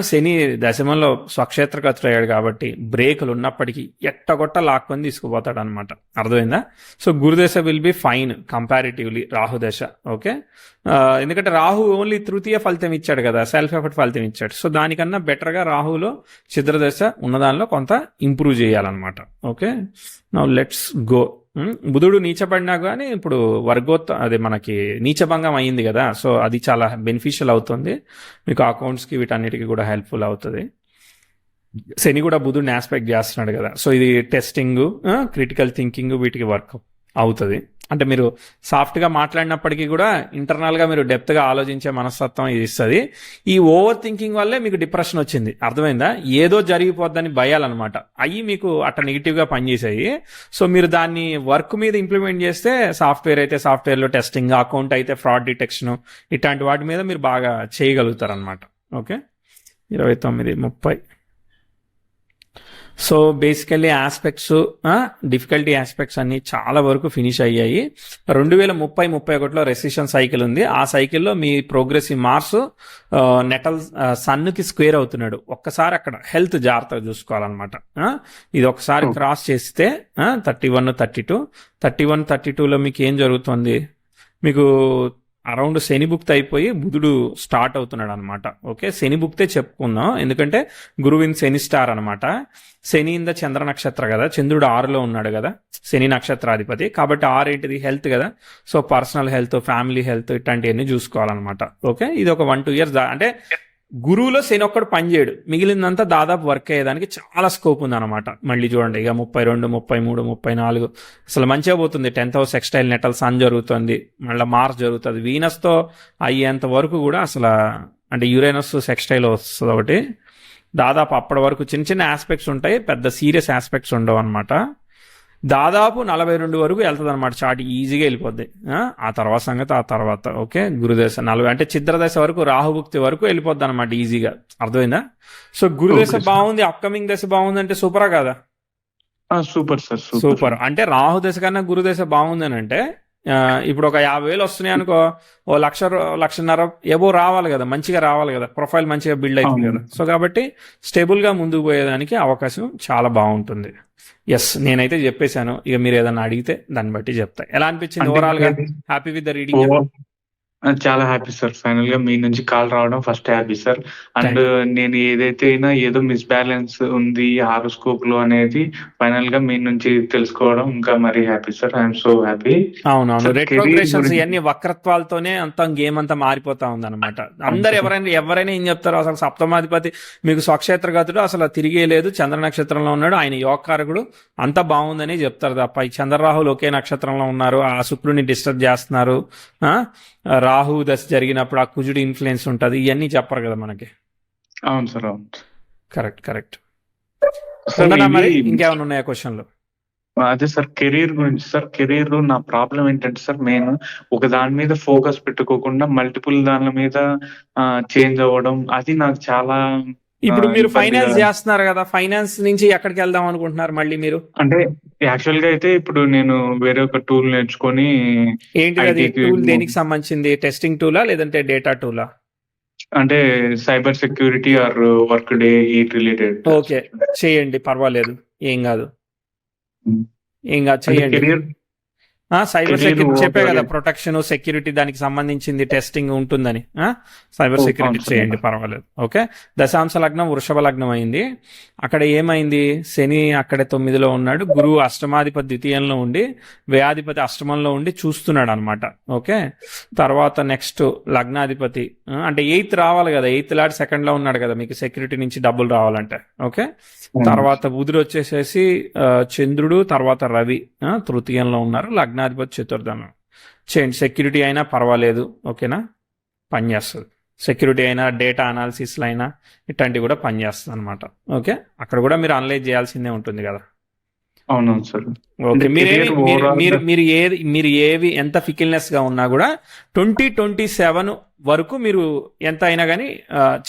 [SPEAKER 1] శని దశమంలో స్వక్షేత్రగతుడు అయ్యాడు కాబట్టి బ్రేకులు ఉన్నప్పటికీ ఎట్టగొట్ట లాక్కొని తీసుకుపోతాడు అనమాట. అర్థమైందా? సో గురుదశ విల్ బి ఫైన్ కంపారిటివ్లీ రాహుదశ. ఓకే, ఎందుకంటే రాహు ఓన్లీ తృతీయ ఫలితం ఇచ్చాడు కదా, సెల్ఫ్ ఎఫర్ట్ ఫలితం ఇచ్చాడు. సో దానికన్నా బెటర్గా రాహులో ఛిద్రదశ ఉన్నదానిలో కొంత ఇంప్రూవ్ చేయాలన్నమాట. Okay, now let's go. బుధుడు నీచపడినా కానీ ఇప్పుడు అదే మనకి నీచభంగం అయ్యింది కదా, సో అది చాలా బెనిఫిషియల్ అవుతుంది మీకు, అకౌంట్స్కి వీటన్నిటికీ కూడా హెల్ప్ఫుల్ అవుతుంది. శని కూడా బుధుడిని ఆస్పెక్ట్ చేస్తున్నాడు కదా, సో ఇది టెస్టింగ్, క్రిటికల్ థింకింగ్ వీటికి వర్క్ అవుతుంది. అంటే మీరు సాఫ్ట్గా మాట్లాడినప్పటికీ కూడా ఇంటర్నల్గా మీరు డెప్త్గా ఆలోచించే మనస్తత్వం ఇది ఇస్తుంది. ఈ ఓవర్ థింకింగ్ వల్లే మీకు డిప్రెషన్ వచ్చింది. అర్థమైందా? ఏదో జరిగిపోద్దని భయాలన్నమాట, అవి మీకు అట్లా నెగిటివ్గా పనిచేసాయి. సో మీరు దాన్ని వర్క్ మీద ఇంప్లిమెంట్ చేస్తే, సాఫ్ట్వేర్ అయితే సాఫ్ట్వేర్లో టెస్టింగ్, అకౌంట్ అయితే ఫ్రాడ్ డిటెక్షన్, ఇట్లాంటి వాటి మీద మీరు బాగా చేయగలుగుతారు అనమాట. Okay, 29, 30. So basically aspects, difficulty aspects అన్ని చాలా వరకు ఫినిష్ అయ్యాయి. 2030-31లో రెసిషన్ సైకిల్ ఉంది. ఆ సైకిల్లో మీ ప్రోగ్రెసివ్ మార్స్ నెటల్ సన్కి స్క్వేర్ అవుతున్నాడు. ఒక్కసారి అక్కడ హెల్త్ జాగ్రత్తగా చూసుకోవాలన్నమాట. ఇది ఒకసారి క్రాస్ చేస్తే 31, 32, 31, 32లో మీకు ఏం జరుగుతుంది? మీకు అరౌండ్ శని భుక్తి అయిపోయి బుధుడు స్టార్ట్ అవుతున్నాడు అనమాట. ఓకే, శని భుక్తే చెప్పుకుందాం, ఎందుకంటే గురువిన్ శని స్టార్ అనమాట. శని ఇంద చంద్ర నక్షత్ర కదా, చంద్రుడు 6లో ఉన్నాడు కదా, శని నక్షత్రాధిపతి కాబట్టి 6 ఏంటిది? హెల్త్ కదా. So personal health, family health ఇట్లాంటివన్నీ చూసుకోవాలన్నమాట. ఓకే, ఇది ఒక 1-2 ఇయర్స్. అంటే గురువులో శని ఒక్కడు పనిచేయడు, మిగిలిందంతా దాదాపు వర్క్ అయ్యేదానికి చాలా స్కోప్ ఉందన్నమాట. మళ్ళీ చూడండి, ఇక 32, 33, 34 అసలు మంచిగా పోతుంది. 10th హౌస్ ఎక్స్టైల్ నెటల్ సన్ జరుగుతుంది, మళ్ళీ మార్స్ జరుగుతుంది. వీనస్తో అయ్యేంత వరకు కూడా అసలు, అంటే యురేనస్ సెక్స్టైల్ వస్తుంది ఒకటి, దాదాపు అప్పటి వరకు చిన్న చిన్న ఆస్పెక్ట్స్ ఉంటాయి, పెద్ద సీరియస్ ఆస్పెక్ట్స్ ఉండవు అనమాట. దాదాపు 42 వరకు వెళ్తుంది అనమాట, చాట్ ఈజీగా వెళ్ళిపోద్ది. ఆ తర్వాత సంగతి ఆ తర్వాత. ఓకే, గురుదశ 40 అంటే ఛిద్రదశ వరకు, రాహుభుక్తి వరకు వెళ్ళిపోద్ది అనమాట ఈజీగా. అర్థమైందా? సో గురుదశ బాగుంది, అప్కమింగ్ దశ బాగుంది అంటే సూపరా కదా?
[SPEAKER 2] Super sir,
[SPEAKER 1] super. అంటే రాహు దశ కన్నా గురుదశ బాగుంది అని అంటే, ఇప్పుడు ఒక 50,000 వస్తున్నాయి అనుకో, 1,00,000-1,50,000 ఏవో రావాలి కదా, మంచిగా రావాలి కదా, ప్రొఫైల్ మంచిగా బిల్డ్ అవుతుంది కదా. సో కాబట్టి స్టేబుల్గా ముందుకు పోయేదానికి అవకాశం చాలా బాగుంటుంది. ఎస్, నేనైతే చెప్పేశాను, ఇక మీరు ఏదన్నా అడిగితే దాన్ని బట్టి చెప్తా. ఎలా అనిపించింది ఓవరాల్ గా? Happy with the reading?
[SPEAKER 2] చాలా హ్యాపీ సార్. ఫైనల్ గా మీ నుంచి కాల్ రావడం ఫస్ట్ హ్యాపీ సార్. అండ్ నేను ఏదైతే ఏదో మిస్ బ్యాలెన్స్ ఉంది హారోస్కోప్ లో అనేది ఫైనల్ గా మీ నుంచి తెలుసుకోవడం ఇంకా మరీ happy sir. I'm so happy.
[SPEAKER 1] అవునవును, రెట్రోగ్రెషన్స్ ఇవన్నీ వక్రత్వాలతోనే అంతా గేమ్ అంతా మారిపోతా ఉంది అనమాట. అందరు ఎవరైనా ఏం చెప్తారు, అసలు సప్తమాధిపతి మీకు స్వక్షేత్రగతుడు అసలు తిరిగే లేదు, చంద్ర నక్షత్రంలో ఉన్నాడు, ఆయన యోగకారకుడు, అంతా బాగుందని చెప్తారు తప్ప ఈ చంద్రరాహులు ఒకే నక్షత్రంలో ఉన్నారు, ఆ శుక్రుడిని డిస్టర్బ్ చేస్తున్నారు, రాహు దశ జరిగినప్పుడు ఆ కుజుడి ఇన్ఫ్లుయెన్స్ ఉంటుంది, ఇవన్నీ చెప్పరు కదా మనకి.
[SPEAKER 2] అవును సార్, అవును.
[SPEAKER 1] కరెక్ట్. మరి ఇంకేమైనా ఉన్నాయా క్వశ్చన్లు?
[SPEAKER 2] అదే సార్ కెరీర్ గురించి సార్. కెరీర్ లో నా ప్రాబ్లం ఏంటంటే సార్, మెయిన్ ఒక దాని మీద ఫోకస్ పెట్టుకోకుండా మల్టిపుల్ దాని మీద చేంజ్ అవ్వడం, అది నాకు చాలా
[SPEAKER 1] ఇప్పుడు మీరు
[SPEAKER 2] ఇబ్బందిగా.
[SPEAKER 1] ఫైనాన్స్ చేస్తున్నారు కదా, ఫైనాన్స్ నుంచి ఎక్కడికి వెళ్దాం అనుకుంటున్నారు మళ్ళీ మీరు?
[SPEAKER 2] అంటే యాక్చువల్ గా అయితే ఇప్పుడు నేను వేరే ఒక టూల్ నేర్చుకొని
[SPEAKER 1] ఏంటిది అది?
[SPEAKER 2] ఐటీకి,
[SPEAKER 1] టూల్ దేనికి సంబంధించింది? టెస్టింగ్ టూలా లేదంటే డేటా టూలా?
[SPEAKER 2] అంటే cyber security or work day ఈ రిలేటెడ్.
[SPEAKER 1] ఓకే, చేయండి, పర్వాలేదు, ఏం కాదు, ఏం కాదు,
[SPEAKER 2] అంటే
[SPEAKER 1] చేయండి.
[SPEAKER 2] కెరీర్
[SPEAKER 1] సైబర్
[SPEAKER 2] కెరీర్
[SPEAKER 1] సెక్యూరిటీ చెప్పే కదా,
[SPEAKER 2] ఓవరాల్.
[SPEAKER 1] ప్రొటెక్షన్ సెక్యూరిటీ దానికి సంబంధించింది టెస్టింగ్ ఉంటుందని. సైబర్
[SPEAKER 2] ఓ,
[SPEAKER 1] సెక్యూరిటీ
[SPEAKER 2] అవును సార్.
[SPEAKER 1] చేయండి, పర్వాలేదు. ఓకే, దశాంశ లగ్నం వృషభ లగ్నం అయింది. అక్కడ ఏమైంది? శని అక్కడే 9లో ఉన్నాడు, గురువు అష్టమాధిపతి ద్వితీయంలో ఉండి వ్యయాధిపతి అష్టమంలో ఉండి చూస్తున్నాడు అనమాట. ఓకే, తర్వాత నెక్స్ట్ లగ్నాధిపతి అంటే 8th రావాలి కదా, 8th లాడ్ 2nd లో ఉన్నాడు కదా, మీకు సెక్యూరిటీ నుంచి డబ్బులు రావాలంటే. ఓకే, తర్వాత బుధుడు వచ్చేసేసి చంద్రుడు, తర్వాత రవి తృతీయంలో ఉన్నారు, లగ్నాధిపతి చతుర్థంలో. చేయండి, సెక్యూరిటీ అయినా పర్వాలేదు. ఓకేనా, పనిచేస్తుంది. సెక్యూరిటీ అయినా డేటా అనాలిసిస్లు అయినా ఇట్లాంటివి కూడా పనిచేస్తుంది అనమాట. ఓకే, అక్కడ కూడా మీరు అనలైజ్ చేయాల్సిందే ఉంటుంది కదా.
[SPEAKER 2] అవునవును సార్.
[SPEAKER 1] ఓకే,
[SPEAKER 2] అంటే
[SPEAKER 1] మీరేమి
[SPEAKER 2] కెరీర్
[SPEAKER 1] మీరు
[SPEAKER 2] ఓవరాల్
[SPEAKER 1] మీరు మీరు ఏది మీరు ఏవి ఎంత ఫికిల్నెస్ గా ఉన్నా కూడా 2027 వరకు మీరు ఎంత అయినా కానీ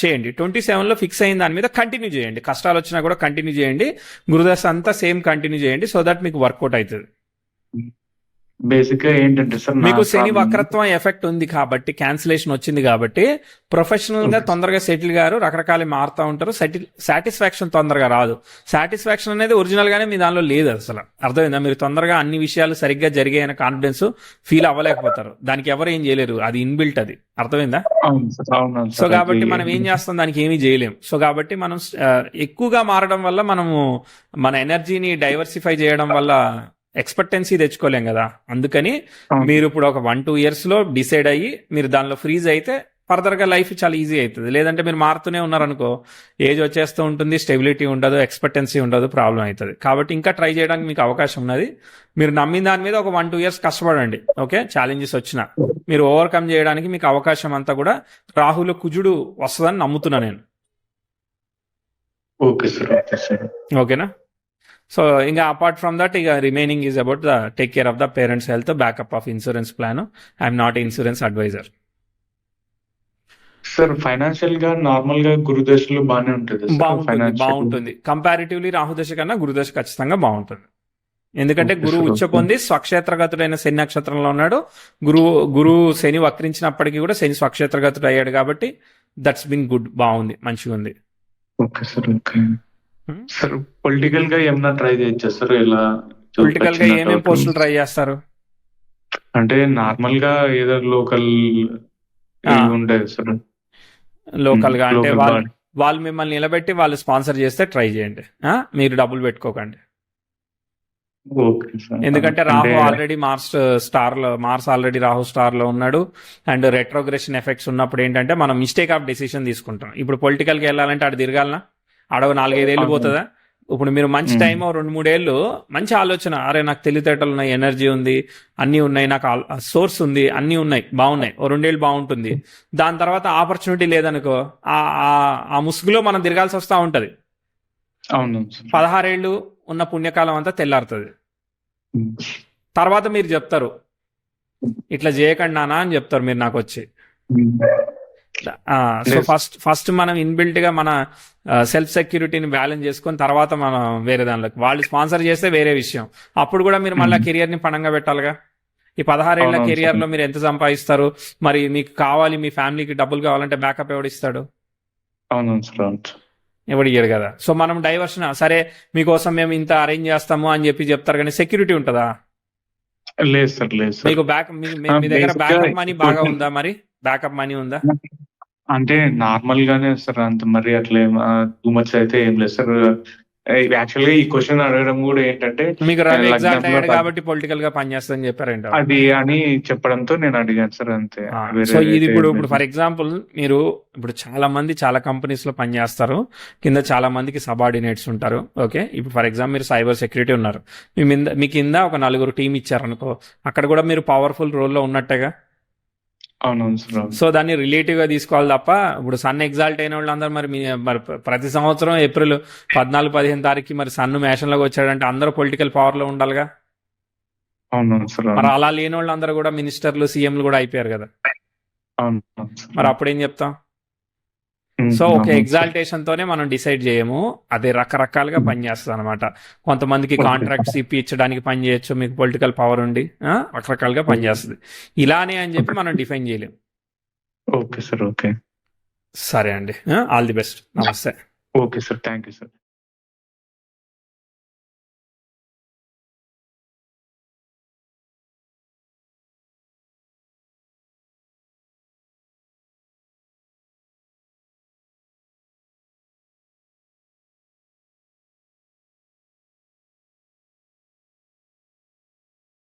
[SPEAKER 1] చేయండి. 27లో ఫిక్స్ అయిన దాని మీద కంటిన్యూ చేయండి. కష్టాలు వచ్చినా కూడా కంటిన్యూ చేయండి. గురుదశ అంతా సేమ్ కంటిన్యూ చేయండి, సో దట్ మీకు వర్కౌట్ అవుతుంది.
[SPEAKER 2] బేసిక్ గా ఏంటంటే సార్, నా
[SPEAKER 1] మీకు శని
[SPEAKER 2] ప్రాబ్లం
[SPEAKER 1] వక్రత్వం ఎఫెక్ట్ ఉంది కాబట్టి, క్యాన్సిలేషన్ వచ్చింది కాబట్టి ప్రొఫెషనల్ గా తొందరగా సెటిల్ గారు, రకరకాల మారుతూ ఉంటారు. సాటిస్ఫాక్షన్ తొందరగా రాదు. సాటిస్ఫాక్షన్ అనేది ఒరిజినల్ గానే మీ దానిలో లేదు అసలు. అర్థమైందా? మీరు తొందరగా అన్ని విషయాలు సరిగ్గా జరిగాయన కాన్ఫిడెన్స్ ఫీల్ అవ్వలేకపోతారు. దానికి ఎవరు ఏం చేయలేరు, అది ఇన్బిల్ట్, అది అర్థమైందా?
[SPEAKER 2] అవును సార్, అవునవును
[SPEAKER 1] సో
[SPEAKER 2] సార్.
[SPEAKER 1] కాబట్టి
[SPEAKER 2] అది
[SPEAKER 1] మనం ఏం చేస్తాం, దానికి ఏమీ చేయలేం. సో కాబట్టి మనం ఎక్కువగా మారడం వల్ల మనము మన ఎనర్జీని డైవర్సిఫై చేయడం వల్ల ఎక్స్పెక్టెన్సీ తెచ్చుకోలేం కదా. అందుకని
[SPEAKER 2] అవును.
[SPEAKER 1] మీరు ఇప్పుడు ఒక 1-2 years లో డిసైడ్ అయ్యి మీరు దానిలో ఫ్రీజ్ అయితే ఫర్దర్ గా లైఫ్ చాలా ఈజీ అవుతుంది. లేదంటే మీరు మారుతూనే ఉన్నారనుకో, ఏజ్ వచ్చేస్తూ ఉంటుంది, స్టెబిలిటీ ఉండదు, ఎక్స్పెక్టెన్సీ ఉండదు, ప్రాబ్లం అవుతుంది. కాబట్టి ఇంకా ట్రై చేయడానికి మీకు అవకాశం ఉన్నది. మీరు నమ్మిన దాని మీద ఒక 1-2 years కష్టపడండి. ఓకే, ఛాలెంజెస్ వచ్చినా మీరు ఓవర్కమ్ చేయడానికి మీకు అవకాశం అంతా కూడా రాహుల కుజుడు వస్తుందని నమ్ముతున్నా నేను.
[SPEAKER 2] Okay sir, okay sir.
[SPEAKER 1] ఓకేనా? సో ఇంకా అపార్ట్ ఫ్రమ్ దట్ ఇక remaining is about the take care of the parents health, backup of insurance plan. I'm not insurance advisor.
[SPEAKER 2] Sir financial గా నార్మల్ గా గురుదశలో బాగానే ఉంటుంది సార్.
[SPEAKER 1] బాగుంటుంది, బాగుంటుంది. కంపారిటివ్లీ రాహుదశ కన్నా గురుదశ ఖచ్చితంగా బాగుంటుంది. ఎందుకంటే
[SPEAKER 2] ఓకే
[SPEAKER 1] గురువు
[SPEAKER 2] సార్,
[SPEAKER 1] ఉచ్చ
[SPEAKER 2] ఓకే.
[SPEAKER 1] పొంది స్వక్షేత్రగతుడైన శని నక్షత్రంలో ఉన్నాడు. గురువు శని వక్రించినప్పటికీ కూడా శని స్వక్షేత్రగతుడు అయ్యాడు కాబట్టి దట్స్ బిన్ గుడ్, బాగుంది, మంచిగా ఉంది.
[SPEAKER 2] Okay sir, okay sir. Political గా ఏమన్నా ట్రై చేయొచ్చా సార్? ఇలా
[SPEAKER 1] పొలిటికల్ గా ఏమేమి పోస్టులు ట్రై చేస్తారు?
[SPEAKER 2] అంటే నార్మల్ గా ఏదో లోకల్ ఉంటాయి సార్.
[SPEAKER 1] లోకల్ గా అంటే
[SPEAKER 2] లోకల్
[SPEAKER 1] వాళ్ళు మిమ్మల్ని నిలబెట్టి వాళ్ళు స్పాన్సర్ చేస్తే ట్రై చేయండి. మీరు డబ్బులు పెట్టుకోకండి.
[SPEAKER 2] Okay sir.
[SPEAKER 1] ఎందుకంటే రాహు
[SPEAKER 2] అంటే
[SPEAKER 1] already Mars already Rahu star లో ఉన్నాడు. అండ్ రెట్రోగ్రెషన్ ఎఫెక్ట్స్ ఉన్నప్పుడు ఏంటంటే మనం మిస్టేక్ ఆఫ్ డెసిషన్ తీసుకుంటాం. ఇప్పుడు పొలిటికల్ కి వెళ్ళాలంటే అటు తిరగాలనా? ఆడ 4-5 ఏళ్ళు పోతుందా? ఇప్పుడు మీరు మంచి టైం 2-3 ఏళ్ళు మంచి ఆలోచన, అరే నాకు తెలివితేటలు ఉన్నాయి, ఎనర్జీ ఉంది, అన్నీ ఉన్నాయి, నాకు సోర్స్ ఉంది, అన్నీ ఉన్నాయి, బాగున్నాయి, 2 ఏళ్ళు బాగుంటుంది. దాని తర్వాత ఆపర్చునిటీ లేదనుకో, ఆ ముసుగులో మనం తిరగాల్సి వస్తూ ఉంటది.
[SPEAKER 2] అవును
[SPEAKER 1] 16 ఏళ్ళు ఉన్న పుణ్యకాలం అంతా తెల్లారుతుంది. తర్వాత మీరు చెప్తారు ఇట్లా చేయకండి నానా అని చెప్తారు మీరు నాకు వచ్చి. సో ఫస్ట్ మనం ఇన్బిల్ట్ గా మన సెల్ఫ్ సెక్యూరిటీని బ్యాలెన్స్ చేసుకొని తర్వాత మనం వేరే దానిలోకి, వాళ్ళు స్పాన్సర్ చేస్తే వేరే విషయం. అప్పుడు కూడా మీరు మళ్ళీ కెరియర్ ని పణంగా పెట్టాలిగా. ఈ 16 ఏళ్ల కెరియర్ లో మీరు ఎంత సంపాదిస్తారు? మరి మీకు కావాలి, మీ ఫ్యామిలీకి డబ్బులు కావాలంటే బ్యాకప్ ఎవడిస్తాడు? ఎవడు ఇయ్యడు కదా. సో మనం డైవర్షన్, సరే మీకోసం మేము ఇంత అరేంజ్ చేస్తాము అని చెప్తారు, కానీ సెక్యూరిటీ ఉంటుందా?
[SPEAKER 2] లేదు సార్, లేదు సార్.
[SPEAKER 1] మీకు మీ దగ్గర బ్యాకప్ మనీ బాగా ఉందా? మరి బ్యాకప్ మనీ ఉందా?
[SPEAKER 2] అంటే నార్మల్ గానే సార్, అంత మరి అట్లా టూ మచ్ అయితే ఏం లేదు సార్. యాక్చువల్ గా ఈ క్వశ్చన్ అడగడం కూడా ఏంటంటే,
[SPEAKER 1] మీకు రవి ఎగ్జాక్ట్ అయ్యాడు కాబట్టి పొలిటికల్ గా పనిచేస్తుందని చెప్పారంట.
[SPEAKER 2] అది అని చెప్పడంతో నేను అడిగాను సార్, అంతే.
[SPEAKER 1] సో ఇది ఇప్పుడు ఫర్ ఎగ్జాంపుల్ మీరు ఇప్పుడు చాలా కంపెనీస్ లో పనిచేస్తారు, కింద చాలా మందికి సబార్డినేట్స్ ఉంటారు. ఓకే, ఇప్పుడు ఫర్ ఎగ్జాంపుల్ మీరు సైబర్ సెక్యూరిటీ ఉన్నారు, మీ కింద ఒక 4 టీం ఇచ్చారనుకో, అక్కడ కూడా మీరు పవర్ఫుల్ రోల్లో ఉన్నట్టేగా.
[SPEAKER 2] అవునవును సార్. అవును.
[SPEAKER 1] సో దాన్ని రిలేటివ్ గా తీసుకోవాలి తప్ప ఇప్పుడు సన్ ఎగ్జాల్ట్ అయిన వాళ్ళందరూ మరి ప్రతి సంవత్సరం ఏప్రిల్ 14-15 తారీఖుకి మరి సన్ను మేషంలోకి వచ్చాడంటే అందరూ పొలిటికల్ పవర్ లో ఉండాలిగా.
[SPEAKER 2] అవునవును సార్.
[SPEAKER 1] మరి
[SPEAKER 2] అవును.
[SPEAKER 1] అలా లేని వాళ్ళందరూ కూడా మినిస్టర్లు సీఎంలు కూడా అయిపోయారు కదా.
[SPEAKER 2] అవునవును సార్.
[SPEAKER 1] మరి అప్పుడేం చెప్తాం. సో ఒక
[SPEAKER 2] అవును సార్.
[SPEAKER 1] ఎగ్జాల్టేషన్ తోనే మనం డిసైడ్ చేయము, అది రకరకాలుగా పనిచేస్తుంది అనమాట. కొంతమందికి
[SPEAKER 2] ఓకే.
[SPEAKER 1] కాంట్రాక్ట్స్ ఇప్పించడానికి పని చేయొచ్చు, మీకు పొలిటికల్ పవర్ ఉండి రకరకాలుగా పనిచేస్తుంది. ఇలానే అని చెప్పి మనం డిఫైన్ చేయలేం.
[SPEAKER 2] Okay sir. ఓకే.
[SPEAKER 1] సరే అండి, ఆల్ ది బెస్ట్, నమస్తే.
[SPEAKER 2] Okay sir. Thank you sir.